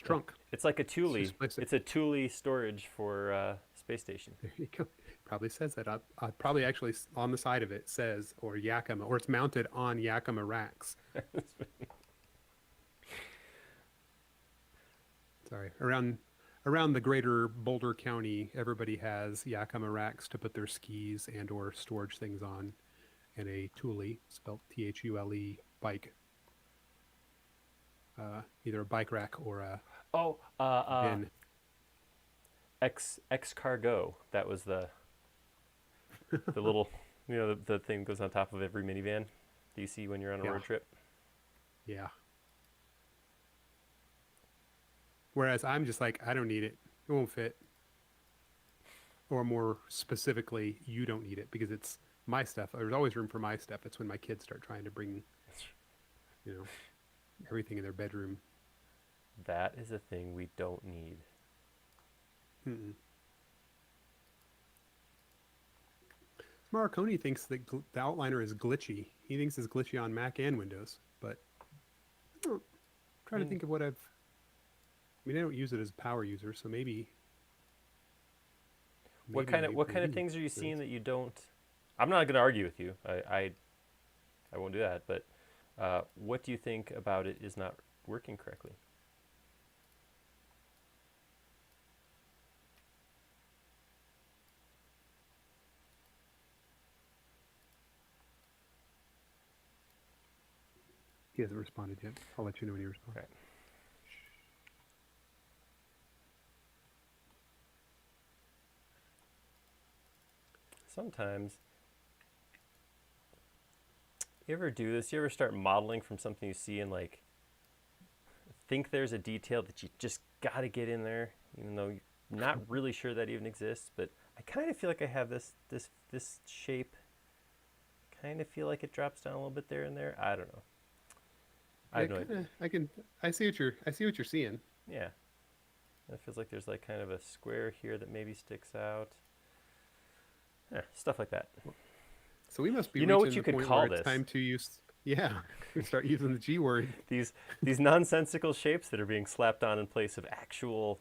trunk. It's like a Thule. It's a Thule storage for space station. There you go. Probably says that. I probably actually on the side of it says or Yakima, or it's mounted on Yakima racks. Sorry, around the greater Boulder County, everybody has Yakima racks to put their skis and or storage things on, and a Thule, spelled Thule, bike. Either a bike rack or a bin. X Cargo. That was the little, the thing that goes on top of every minivan that you see when you're on a road trip. Yeah. Whereas I'm just like, I don't need it. It won't fit. Or more specifically, you don't need it because it's my stuff. There's always room for my stuff. It's when my kids start trying to bring, everything in their bedroom. That is a thing we don't need. Marconi thinks that the Outliner is glitchy. He thinks it's glitchy on Mac and Windows. But I'm trying to think of what I don't use it as a power user, so maybe. What kind of things are you seeing that you don't? I'm not going to argue with you. I won't do that. But what do you think about it is not working correctly? He hasn't responded yet. I'll let you know when he responds. Okay. Sometimes, you ever do this? You ever start modeling from something you see and think there's a detail that you just got to get in there, even though you're not really sure that even exists? But I kind of feel like I have this shape. Kind of feel like it drops down a little bit there and there. I don't know. I have no idea. I see what you're seeing. Yeah. It feels like there's kind of a square here that maybe sticks out. Yeah, stuff like that. So we must be. You know what reaching you the could point call where this? It's time to use. Yeah, start using the G word. These nonsensical shapes that are being slapped on in place of actual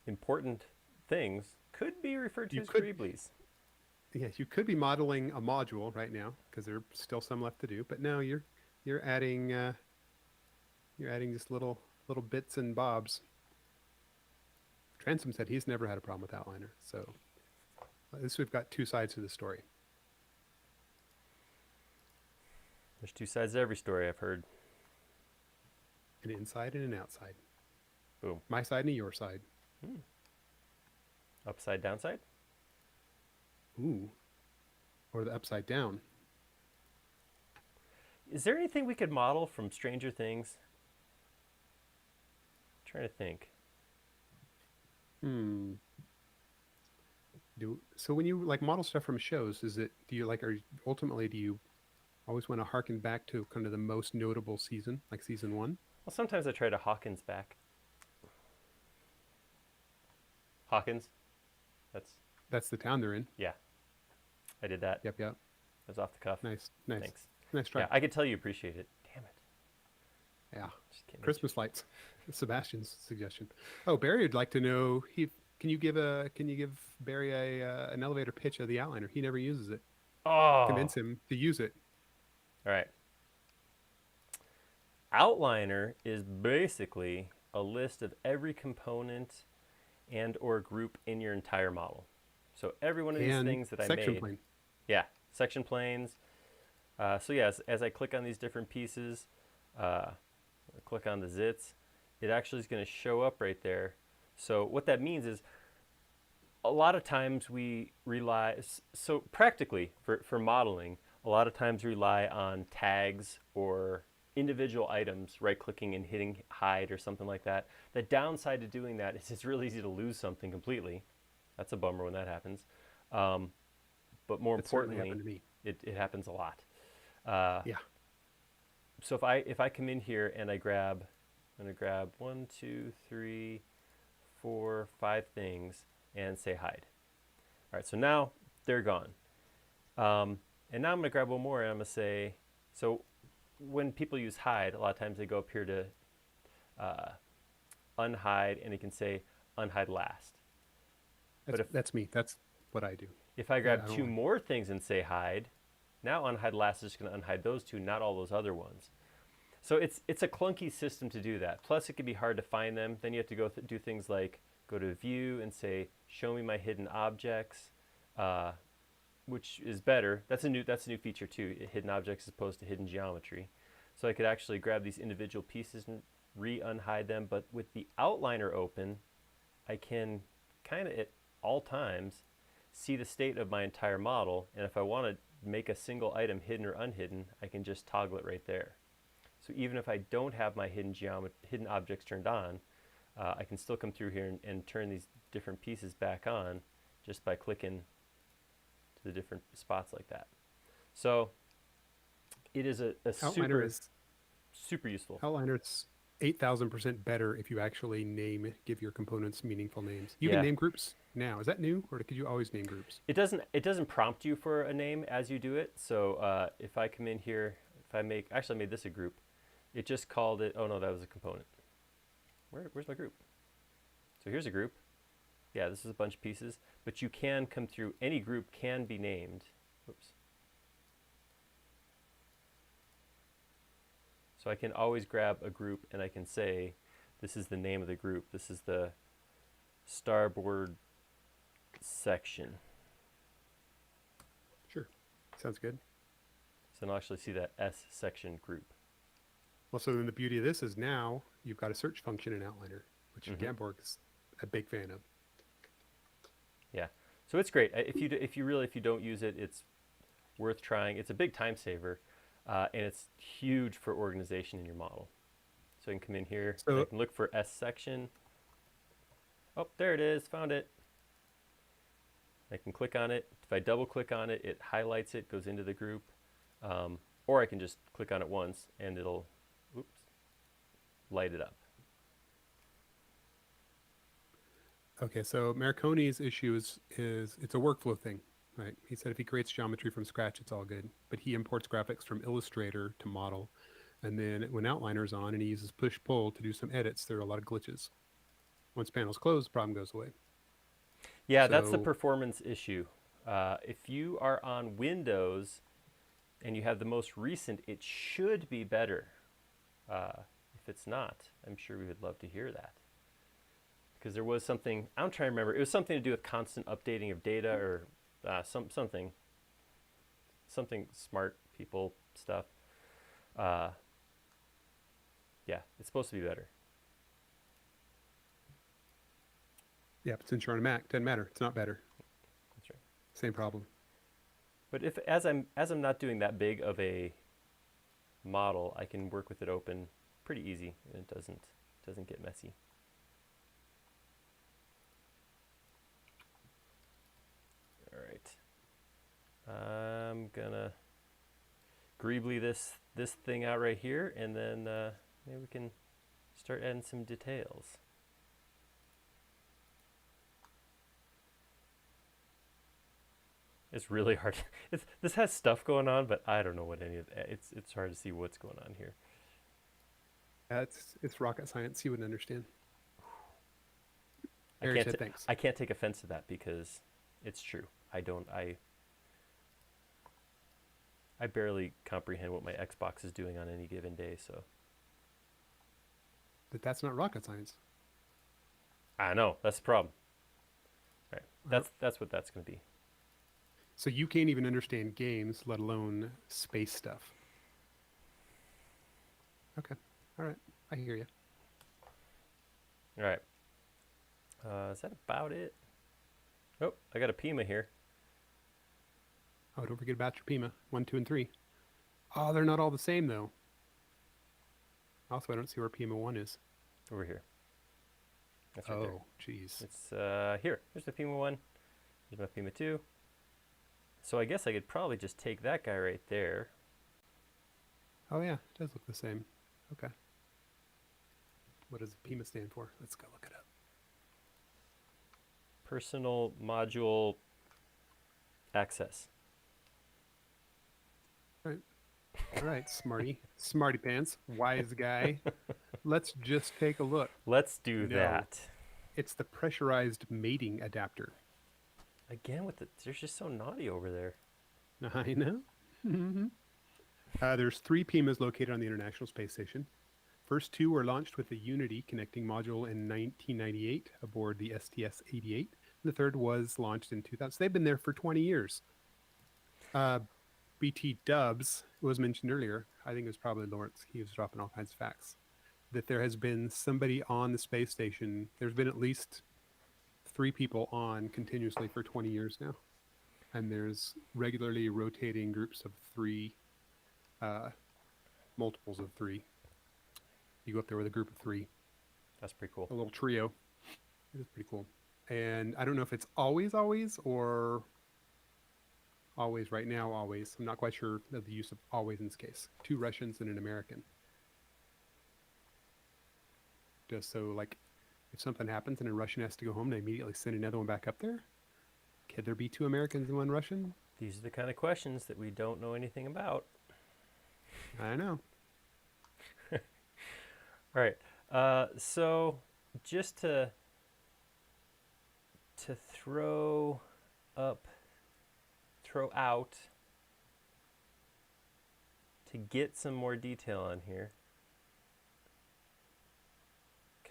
important things could be referred to You as could, greeblies. yes, you could be modeling a module right now because there's still some left to do. But no, you're adding you're adding just little bits and bobs. Transom said he's never had a problem with Outliner. So at least we've got two sides to the story. There's two sides to every story I've heard. An inside and an outside. Boom. My side and your side. Upside, downside? Ooh. Or the upside down. Is there anything we could model from Stranger Things? I'm trying to think. So when you like model stuff from shows, do you always want to harken back to kind of the most notable season, like season 1? Well, sometimes I try to Hawkins back. Hawkins? That's the town they're in. Yeah. I did that. Yep. That was off the cuff. Nice. Thanks. Nice try. Yeah, I could tell you appreciate it. Damn it. Yeah. Just kidding. Christmas lights. Sebastian's suggestion. Oh, Barry would like to know. Can you give Barry an elevator pitch of the Outliner? He never uses it. Oh. Convince him to use it. All right. Outliner is basically a list of every component and or group in your entire model. So every one of these And things that I section made. plane. Yeah, section planes. So yeah, as I click on these different pieces, click on the zits, it actually is going to show up right there. So what that means is a lot of times we rely, so practically for modeling, a lot of times we rely on tags or individual items, right-clicking and hitting hide or something like that. The downside to doing that is it's really easy to lose something completely. That's a bummer when that happens. But more That certainly importantly, happened to me. it happens a lot. Yeah. So if I come in here and I'm gonna grab 1, 2, 3, 4, 5 things and say hide. All right, so now they're gone. And now I'm gonna grab one more and I'm gonna say, so when people use hide, a lot of times they go up here to unhide and it can say unhide last. That's me. That's what I do. If I grab I don't two like- more things and say hide, now unhide last is just going to unhide those two, not all those other ones. So it's a clunky system to do that. Plus, it can be hard to find them. Then you have to go do things like go to view and say, show me my hidden objects, which is better. That's a new feature too, hidden objects as opposed to hidden geometry. So I could actually grab these individual pieces and re-unhide them. But with the outliner open, I can kind of at all times see the state of my entire model. And if I want to make a single item hidden or unhidden, I can just toggle it right there. So even if I don't have my hidden objects turned on, I can still come through here and turn these different pieces back on just by clicking to the different spots like that. So it is a super useful. Outliner is 8,000% better if you actually give your components meaningful names. You can name groups now. Is that new, or could you always name groups? It doesn't prompt you for a name as you do it. So if I come in here, I made this a group. It just called it. Oh no, that was a component. Where's my group? So here's a group. Yeah, this is a bunch of pieces. But you can come through. Any group can be named. Oops. So I can always grab a group and I can say, this is the name of the group. This is the Starboard section. Sure. Sounds good. So I'll actually see that S section group. Well, so then the beauty of this is now you've got a search function in Outliner, which Gamborg is a big fan of. Yeah. So it's great. If you don't use it, it's worth trying. It's a big time saver. And it's huge for organization in your model. So you can come in here, and I can look for S section. Oh, there it is, found it. I can click on it. If I double click on it, it highlights it, goes into the group. Or I can just click on it once and it'll, light it up. Okay, so Marconi's issue is it's a workflow thing, right? He said if he creates geometry from scratch, it's all good. But he imports graphics from Illustrator to model. And then when Outliner's on and he uses push-pull to do some edits, there are a lot of glitches. Once panel's closed, the problem goes away. Yeah, that's the So performance issue. If you are on Windows and you have the most recent, it should be better. If it's not, I'm sure we would love to hear that. Because there was something, I'm trying to remember, it was something to do with constant updating of data or something smart people stuff. Uh, yeah, it's supposed to be better. yeah, but since you're on a Mac, doesn't matter. It's not better. That's right. Same problem. But if as I'm not doing that big of a model, I can work with it open pretty easy, and it doesn't get messy. All right, I'm gonna greebly this thing out right here, and then maybe we can start adding some details. It's really hard. This has stuff going on, but I don't know what any of that. It's hard to see what's going on here. It's rocket science. You wouldn't understand. I Harry can't said thanks. I can't take offense to that because it's true. I barely comprehend what my Xbox is doing on any given day, so But that's not rocket science. I know that's the problem. All right, that's what that's going to be. So you can't even understand games, let alone space stuff. Okay. All right. I hear you. All right. Is that about it? Oh, I got a Pima here. Oh, don't forget about your Pima. 1, 2, and 3. Oh, they're not all the same, though. Also, I don't see where Pima 1 is. Over here. That's right there. Oh, jeez. It's here. Here's my Pima 1. Here's my Pima 2. So I guess I could probably just take that guy right there. Oh, yeah. It does look the same. Okay. What does Pima stand for? Let's go look it up. Personal module access. All right, smarty. Smarty pants. Wise guy. Let's just take a look. Let's do No. that. It's the pressurized mating adapter. Again, they're just so naughty over there. I know. There's 3 Pimas located on the International Space Station. First 2 were launched with the Unity connecting module in 1998 aboard the STS-88. The third was launched in 2000. So they've been there for 20 years. BT Dubs was mentioned earlier. I think it was probably Lawrence. He was dropping all kinds of facts. That there has been somebody on the space station. There's been at least 3 people on continuously for 20 years now. And there's regularly rotating groups of 3, multiples of 3. You go up there with a group of 3. That's pretty cool. A little trio. It is pretty cool. And I don't know if it's always, or always right now, always. I'm not quite sure of the use of always in this case. 2 Russians and an American. Just so, like, if something happens and a Russian has to go home, they immediately send another one back up there. Could there be 2 Americans and 1 Russian? These are the kind of questions that we don't know anything about. I know. All right. So just to throw out, to get some more detail on here,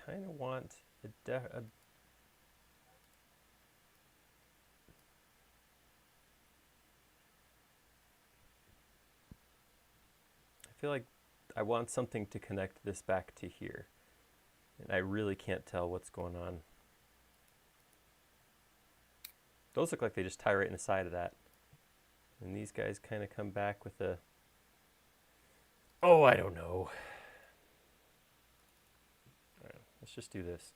kind of want I feel like I want something to connect this back to here, and I really can't tell what's going on. Those look like they just tie right in the side of that. And these guys kind of come back with a, oh, I don't know. All right, let's just do this.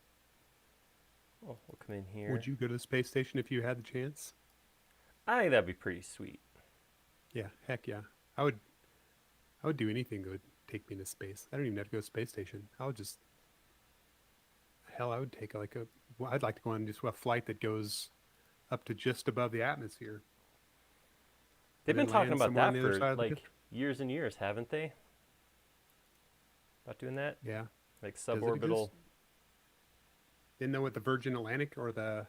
Oh, we'll come in here. Would you go to the space station if you had the chance? I think that'd be pretty sweet. Yeah, heck yeah. I would do anything that would take me into space. I don't even have to go to the space station. I would just, hell, I would take I'd like to go on just a flight that goes up to just above the atmosphere. They've And been then talking land about somewhere on that the other for side of the like country. years and years, haven't they? About doing that? Yeah. Like Does it suborbital. exist? Didn't know what the Virgin Atlantic or the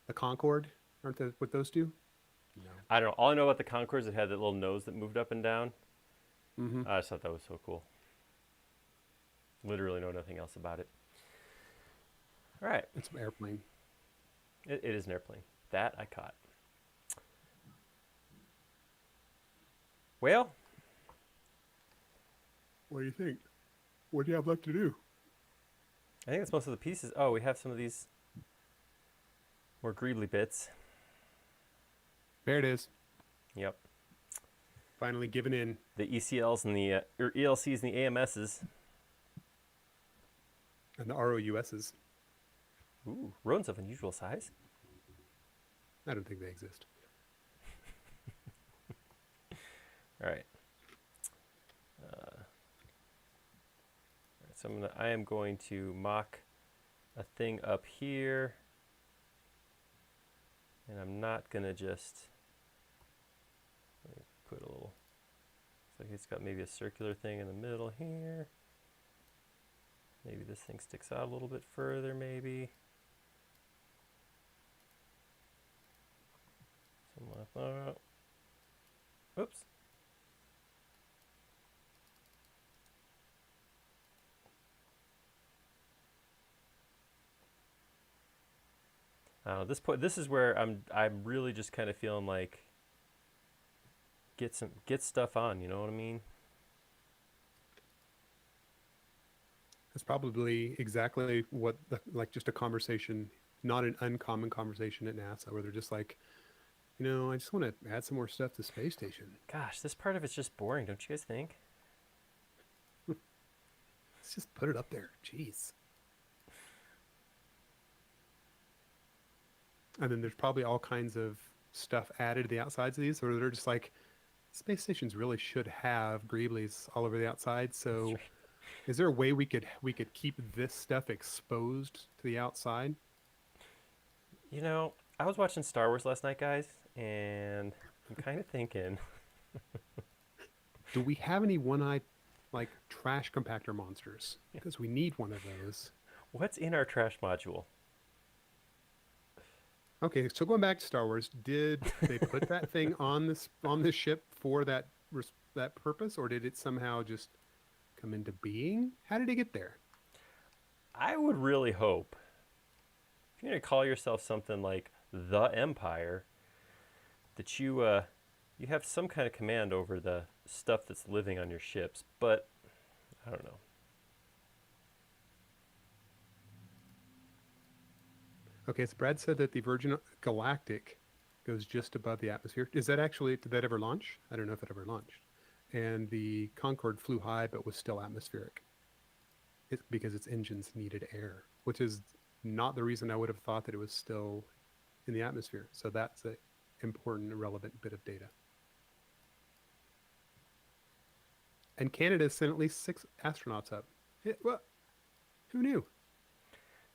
The Concorde, aren't they what those do? No. I don't know. All I know about the Concords, it had that little nose that moved up and down. Mm-hmm. I just thought that was so cool. Literally know nothing else about it. All right. It's an airplane. It is an airplane. That I caught. Well, What do you think? What do you have left to do? I think that's most of the pieces. Oh, we have some of these more greebly bits. There it is. Yep. Finally given in. The ECLs and the or ELCs and the AMSs. And the ROUSs. Ooh, rodents of unusual size. I don't think they exist. All right. So I am going to mock a thing up here, and I'm not gonna just let me put a little. Looks like it's got maybe a circular thing in the middle here. Maybe this thing sticks out a little bit further, maybe. Something like that. Oops. At this point, this is where I'm really just kind of feeling like get stuff on. You know what I mean? It's probably exactly what like just a conversation, not an uncommon conversation at NASA, where they're just like, I just want to add some more stuff to the space station. Gosh, this part of it's just boring, don't you guys think? Let's just put it up there. Jeez. And then there's probably all kinds of stuff added to the outsides of these, or they're just like, space stations really should have greeblies all over the outside. So Right. is there a way we could keep this stuff exposed to the outside? I was watching Star Wars last night, guys, and I'm kind of thinking, Do we have any one-eyed like trash compactor monsters? Because we need one of those. what's in our trash module? Okay, so going back to Star Wars, did they put that thing on this ship for that purpose, or did it somehow just come into being? How did it get there? I would really hope if you're gonna call yourself something like the Empire, that you have some kind of command over the stuff that's living on your ships. But I don't know. Okay, so Brad said that the Virgin Galactic goes just above the atmosphere. Did that ever launch? I don't know if it ever launched. And the Concorde flew high but was still atmospheric. Because its engines needed air, which is not the reason I would have thought that it was still in the atmosphere. So that's an important, relevant bit of data. And Canada sent at least 6 astronauts up. Well, who knew?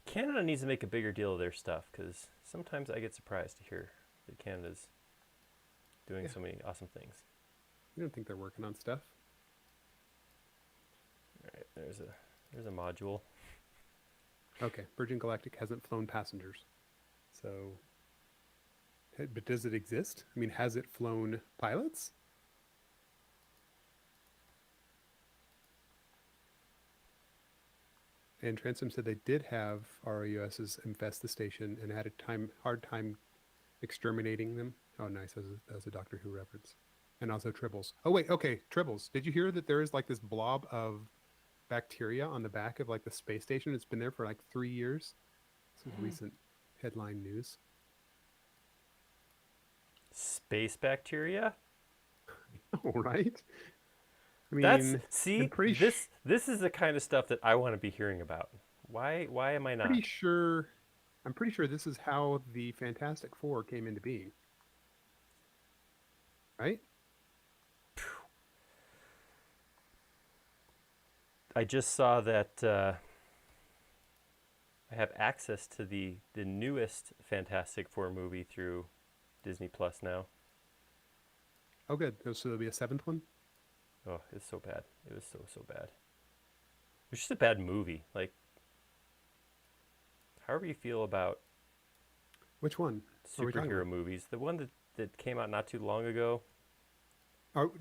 Canada needs to make a bigger deal of their stuff, because sometimes I get surprised to hear that Canada's doing so many awesome things. You don't think they're working on stuff? All right, there's a module. Okay, Virgin Galactic hasn't flown passengers. So, but does it exist? I mean, has it flown pilots? And Transom said they did have ROUSs infest the station and had a hard time exterminating them. Oh, nice. That was a Doctor Who reference. And also tribbles. Oh, wait. Okay. Tribbles. Did you hear that there is like this blob of bacteria on the back of like the space station? It's been there for like 3 years. This is recent headline news. Space bacteria? All right. I mean, this is the kind of stuff that I want to be hearing about. Why am I not? I'm pretty sure this is how the Fantastic Four came into being. Right? I just saw that I have access to the newest Fantastic Four movie through Disney Plus now. Oh, good. So there'll be a 7th one? Oh, it's so bad. It was so bad. It was just a bad movie. Like, however you feel about Which one are we talking superhero about? movies. The one that came out not too long ago.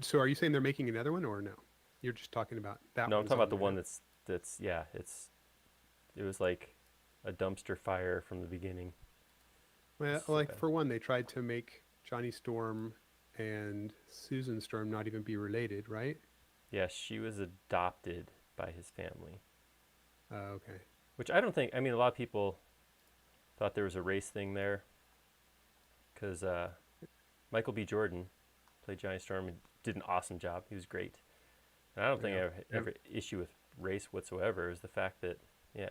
So are you saying they're making another one or no? You're just talking about that No, I'm one's talking about on the there one now. that's yeah, it was like a dumpster fire from the beginning. Well, It's so like bad. for one, they tried to make Johnny Storm and Susan Storm not even be related, right? Yeah, she was adopted by his family, Okay. which I don't think. I mean, a lot of people thought there was a race thing there because Michael B. Jordan played Johnny Storm and did an awesome job. He was great, and I don't think Yeah. I have ever issue with race whatsoever. Is the fact that yeah,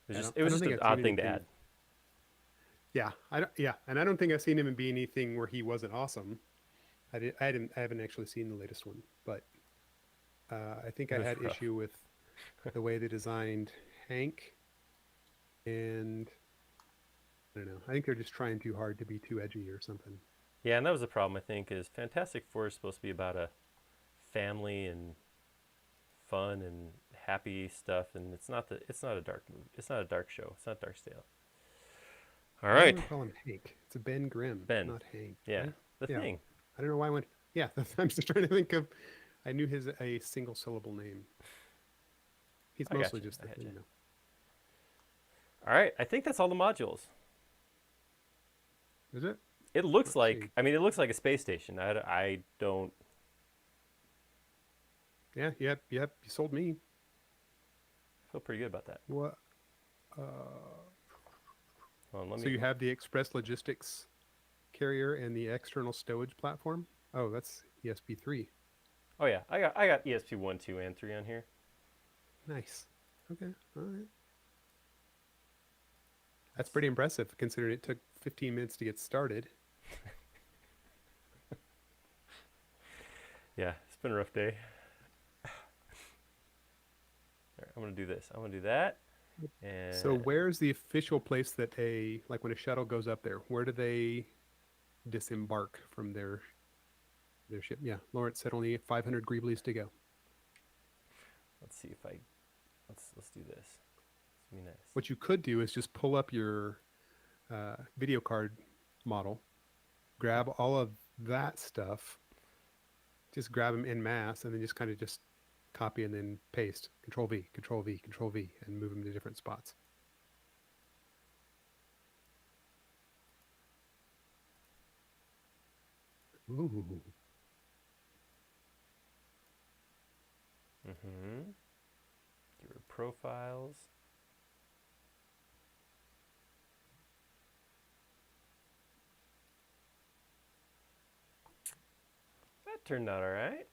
it I was don't just think an I've seen odd thing to anything. add. Yeah, I don't. Yeah, and I don't think I've seen him be anything where he wasn't awesome. I haven't actually seen the latest one, but I think It I was had rough. issue with the way they designed Hank, and I don't know. I think they're just trying too hard to be too edgy or something. Yeah, and that was the problem. I think is Fantastic Four is supposed to be about a family and fun and happy stuff, and it's not a dark movie. It's not a dark show. It's not Dark Tale. All Why do right, we call him Hank? It's a Ben Grimm, Ben. not Hank, Yeah, right? the Yeah. thing. I don't know why I went. Yeah, I'm just trying to think of. I knew his a single syllable name. He's I got mostly you. just I the had you. thing, though. All right, I think that's all the modules. Is it? It looks Let's like, see. I mean, it looks like a space station. I don't. Yeah. Yep. Yep. You sold me. Feel pretty good about that. What? Uh, Hold on, let so me. you have the express logistics carrier and the external stowage platform. Oh, that's ESP3. Oh yeah, I got ESP 1, 2, and 3 on here. Nice. Okay. All right. That's That's pretty impressive considering it took 15 minutes to get started. yeah. It's been a rough day. All right, I'm gonna do this. I'm gonna do that, So and where's the official place that like when a shuttle goes up there, where do they disembark from their ship? Yeah, Lawrence said only 500 Greeblies to go. let's see if I let's do this. It's gonna be nice. What you could do is just pull up your video card model, grab all of that stuff, just grab them in mass, and then just kind of just copy and then paste. Control V, Control V, Control V, and move them to different spots. Ooh. Mm-hmm. Get rid of profiles. That turned out all right.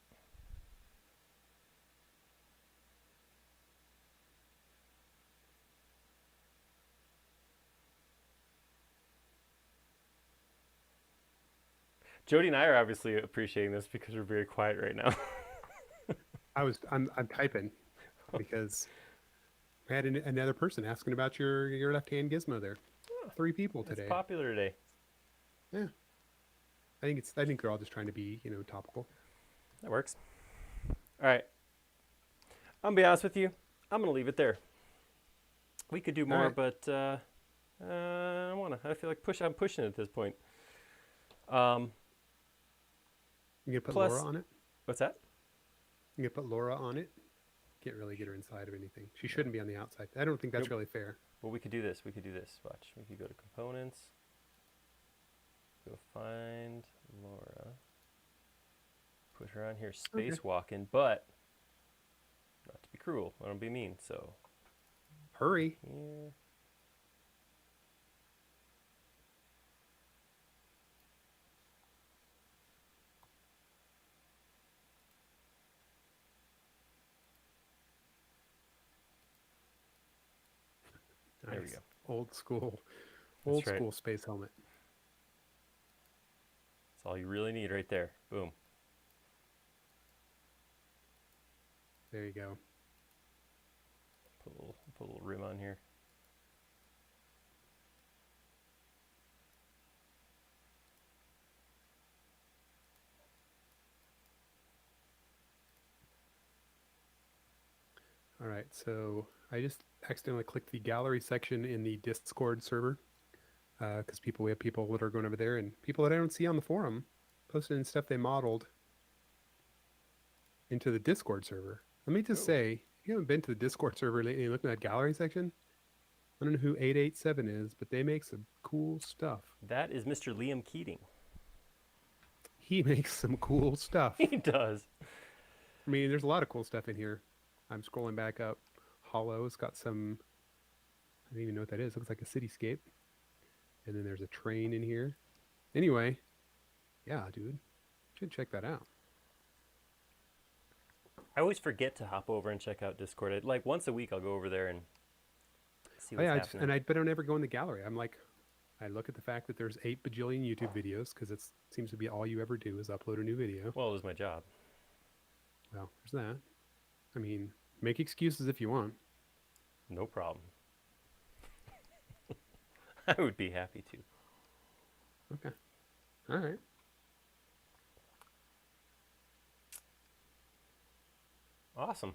Jody and I are obviously appreciating this because we're very quiet right now. I'm typing because I had another person asking about your left hand gizmo there. 3 people It's today. popular today. Yeah, I think they're all just trying to be topical. That works. All right. I'm gonna be honest with you. I'm gonna leave it there. We could do All more, right, but I don't wanna. I feel like I'm pushing it at this point. Um, you gonna put Laura plus, on it? what's that? You gonna put Laura on it? Can't really get her inside of anything. She Yeah. shouldn't be on the outside. I don't think that's Nope. really fair. Well, we could do this. We could do this. Watch. We could go to components. Go find Laura. Put her on here Okay. spacewalking, but not to be cruel. I don't be mean. So Hurry. here. There we Nice. go. Old school. That's Old right. school space helmet. That's all you really need right there. Boom. There you go. Put a little rim on here. All right. So I just accidentally clicked the gallery section in the Discord server. because we have people that are going over there and people that I don't see on the forum posting stuff they modeled into the Discord server. Let me just say, if you haven't been to the Discord server lately and look at that gallery section, I don't know who 887 is, but they make some cool stuff. That is Mr. Liam Keating. He makes some cool stuff. He does. I mean, there's a lot of cool stuff in here. I'm scrolling back up. Hollow's got some, I don't even know what that is. It looks like a cityscape. And then there's a train in here. Anyway, yeah, dude. Should check that out. I always forget to hop over and check out Discord. Like once a week, I'll go over there and see what's happening. But I don't ever go in the gallery. I'm like, I look at the fact that there's 8 bajillion YouTube videos because it seems to be all you ever do is upload a new video. Well, it was my job. Well, there's that. I mean, make excuses if you want. No problem. I would be happy to. Okay. All right. Awesome.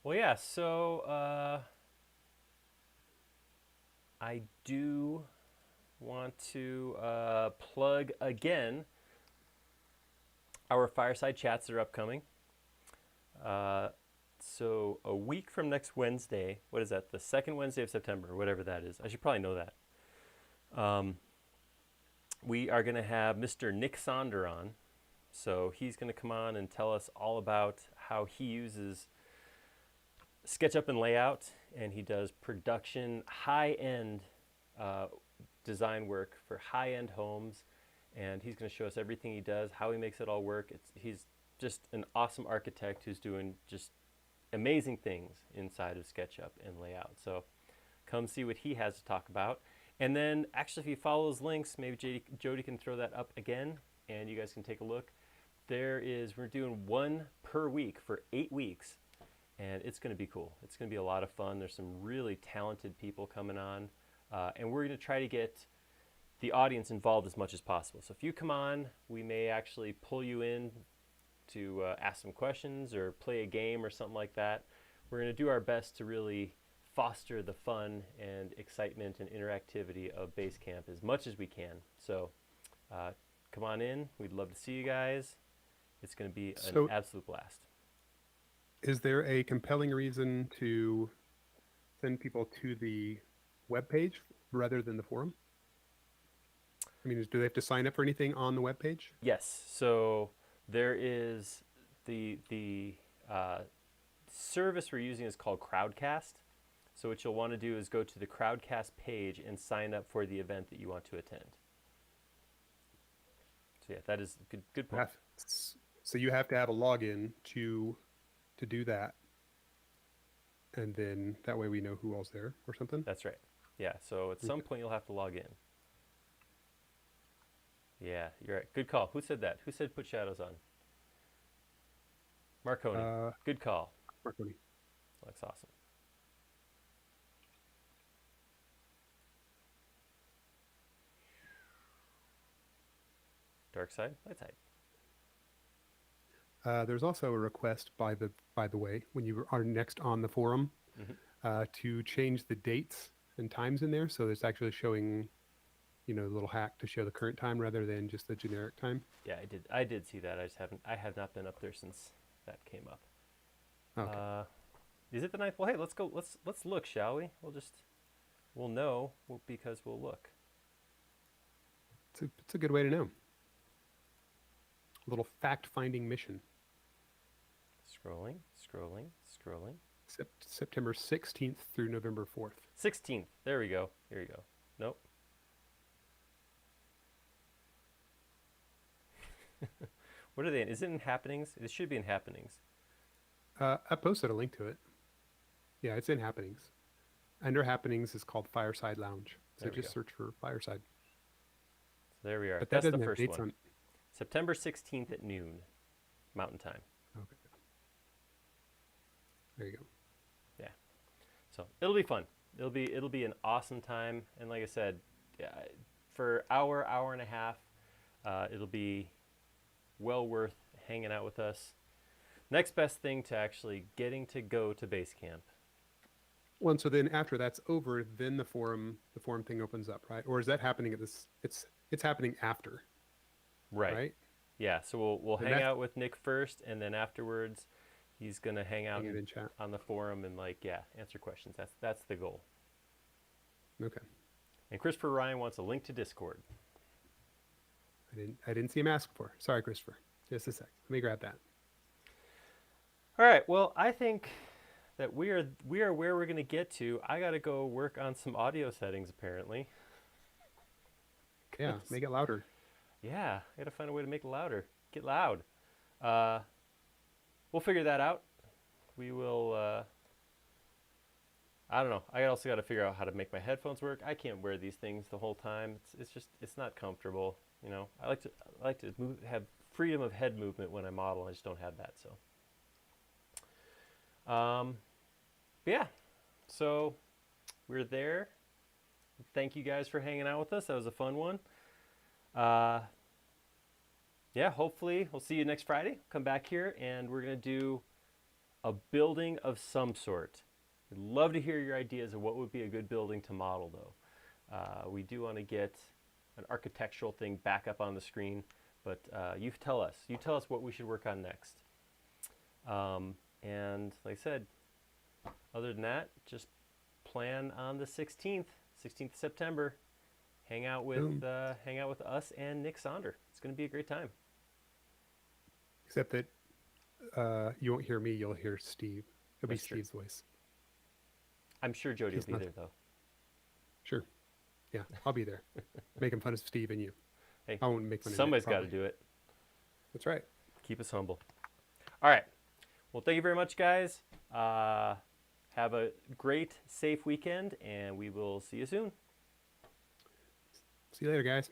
Well, yeah, so I do want to plug again our Fireside chats that are upcoming. So a week from next Wednesday, what is that? The second Wednesday of September, or whatever that is. I should probably know that. We are going to have Mr. Nick Sonder on. So he's going to come on and tell us all about how he uses SketchUp and layout, and he does production, high-end design work for high-end homes, and he's going to show us everything he does, how he makes it all work. He's just an awesome architect who's doing just amazing things inside of SketchUp and layout. So come see what he has to talk about. And then actually if you follow those links, maybe Jody can throw that up again and you guys can take a look. We're doing one per week for 8 weeks, and it's going to be cool. It's going to be a lot of fun. There's some really talented people coming on, and we're going to try to get the audience involved as much as possible. So if you come on, we may actually pull you in to ask some questions or play a game or something like that. We're going to do our best to really foster the fun and excitement and interactivity of Basecamp as much as we can. So come on in. We'd love to see you guys. It's going to be an absolute blast. Is there a compelling reason to send people to the webpage rather than the forum? I mean, do they have to sign up for anything on the webpage? Yes. So there is the service we're using is called Crowdcast. So what you'll want to do is go to the Crowdcast page and sign up for the event that you want to attend. So yeah, that is a good point. So you have to have a login to do that, and then that way we know who all's there or something? That's right. Yeah, so at some point you'll have to log in. Yeah, you're right. Good call. Who said that? Who said put shadows on? Marconi. Good call. Marconi. That's awesome. Dark side, light side. There's also a request, by the way, when you are next on the forum, to change the dates and times in there, so it's actually showing, a little hack to show the current time rather than just the generic time. Yeah, I did see that. I have not been up there since that came up. Okay. Is it the 9th? Well, hey, let's go. Let's look, shall we? We'll know because we'll look. It's a good way to know. A little fact-finding mission. Scrolling. September 16th through November 4th. 16th. There we go. Here you go. Nope. What are they in? Is it in Happenings? It should be in Happenings. I posted a link to it. Yeah, it's in Happenings. Under Happenings is called Fireside Lounge. So just search for Fireside. So there we are. But that's the have first dates one. On. September 16th at noon, Mountain Time. Okay. There you go. Yeah. So it'll be fun. It'll be an awesome time. And like I said, for hour and a half, it'll be well worth hanging out with us. Next best thing to actually getting to go to Basecamp Well, and so then after that's over, then the forum thing opens up, right? Or is that happening at this? It's happening after, Right. right? Yeah. So we'll And hang that's out with Nick first, and then afterwards, he's gonna hang out hang it in chat. on the forum and answer questions. That's the goal. Okay. And Christopher Ryan wants a link to Discord. I didn't see him ask for. Sorry, Christopher. Just a sec. Let me grab that. All right. Well, I think that we are where we're gonna get to. I gotta go work on some audio settings apparently. Yeah, make it louder. Yeah, I gotta find a way to make it louder. Get loud. We'll figure that out. We will. I don't know. I also got to figure out how to make my headphones work. I can't wear these things the whole time. It's not comfortable. You know, I like to have freedom of head movement when I model. I just don't have that. So, yeah. So we're there. Thank you guys for hanging out with us. That was a fun one. Yeah, hopefully we'll see you next Friday. Come back here and we're going to do a building of some sort. We'd love to hear your ideas of what would be a good building to model, though. We do want to get an architectural thing back up on the screen, but you tell us. You tell us what we should work on next. And like I said, other than that, just plan on the 16th of September. Hang out with us and Nick Sonder. It's going to be a great time. Except that you won't hear me, you'll hear Steve. It'll be That's true. Steve's voice. I'm sure Jody will be there, though. Sure. Yeah, I'll be there. Making fun of Steve and you. Hey, I won't make fun of somebody's Nick, got to do it. That's right. Keep us humble. All right. Well, thank you very much, guys. Have a great, safe weekend, and we will see you soon. See you later, guys.